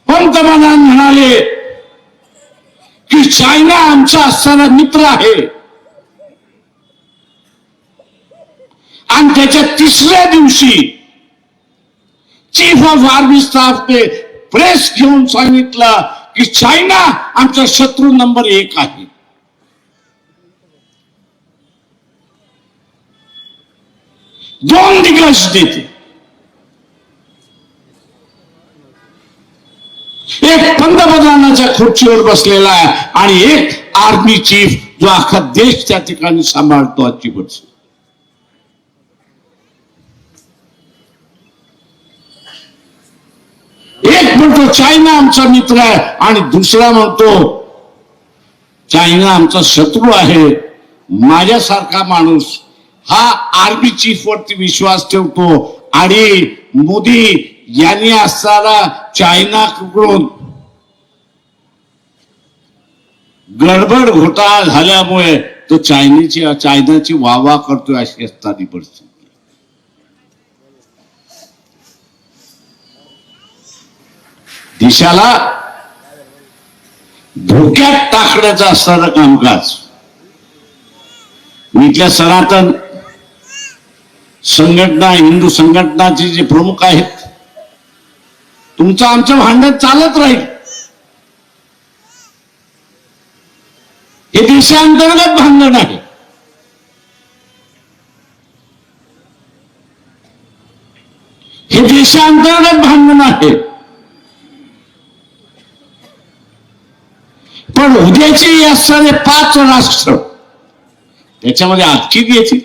पंतप्रधान म्हणाले की चायना आमचा असणारा मित्र आहे, आणि त्याच्या तिसऱ्या दिवशी चीफ ऑफ आर्मी स्टाफने प्रेस घेऊन सांगितलं की चायना आमचा शत्रू नंबर 1 आहे. दोन दिग्गज नेते, एक पंतप्रधानाच्या खुर्चीवर बसलेला आहे आणि एक आर्मी चीफ जो अख्खा देश त्या ठिकाणी सांभाळतो आजची परिस्थिती. एक म्हणतो चायना आमचा मित्र आहे आणि दुसरा म्हणतो चायना आमचा शत्रू आहे. माझ्यासारखा माणूस हा आर्मी चीफ वरती विश्वास ठेवतो आणि मोदी यांनी असताना चायनाकडून गडबड घोटाळा झाल्यामुळे तो चायनाची वाहवा करतोय अशी असणारी परिस्थिती. देशाला धोक्यात टाकण्याचं असणारं कामकाज इथल्या सनातन संघटना, हिंदू संघटनाचे जे प्रमुख आहेत, तुमचं आमचं भांडण चालत राहील. हे देशांतर्गत भांडण आहे. हे देशांतर्गत भांडण आहे. पण उद्याची असणारे 5 राष्ट्र त्याच्यामध्ये आणखी घ्यायची.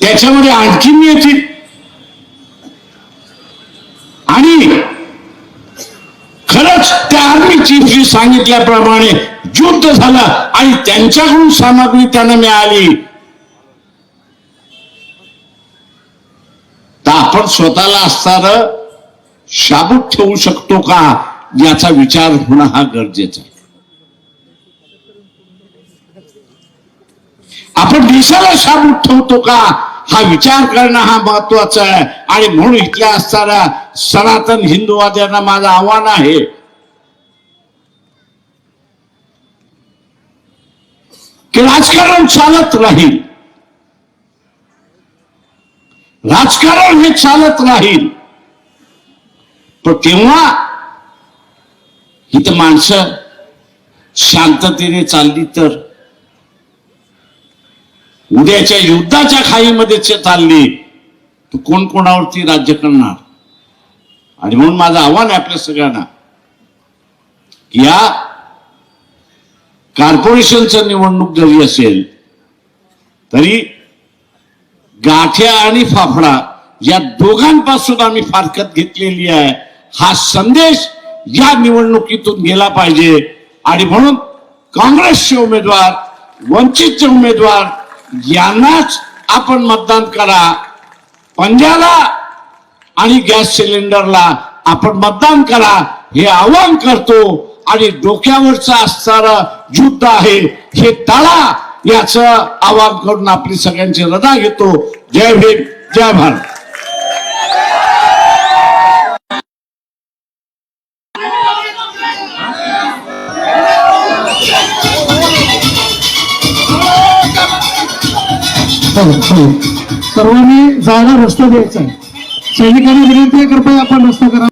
त्याच्यामध्ये आणखीन येतील आणि खरंच त्या आर्मी चीफनी सांगितल्याप्रमाणे युद्ध झालं आणि त्यांच्याकडून सामग्री त्यांना मिळाली तर आपण स्वतःला असणारं शाबूत ठेवू शकतो का याचा विचार होणं हा गरजेचा आहे. आपण देशाला शाबूत ठेवतो का हा विचार करणं हा महत्वाचा आहे. आणि म्हणून इथल्या असणाऱ्या सनातन हिंदूवाद्यांना माझं आव्हान आहे की राजकारण चालत राहील. राजकारण हे चालत राहील पण तेव्हा इथं माणसं शांततेने चालली तर. उद्याच्या युद्धाच्या खाईमध्ये चालली तर कोण कोणावरती राज्य करणार. आणि म्हणून माझं आव्हान आहे आपल्या सगळ्यांना की या कॉर्पोरेशनचं निवडणूक जरी असेल तरी गाठ्या आणि फाफडा या दोघांपासून आम्ही फारकत घेतलेली आहे. हा संदेश या निवडणुकीतून गेला पाहिजे. आणि म्हणून काँग्रेसचे उमेदवार, वंचितचे उमेदवार यांनाच आपण मतदान करा. पंजाला आणि गॅस सिलेंडरला आपण मतदान करा हे आवाहन करतो. आणि डोक्यावरचं असणारं युद्ध आहे हे टाळा याचं आवाहन करून आपली सगळ्यांची रजा घेतो. जय भीम, जय भारत. सर्वांनी जायला रस्ता द्यायचा आहे. सैनिकांनी विनंती आहे कृपया आपण रस्ता करा.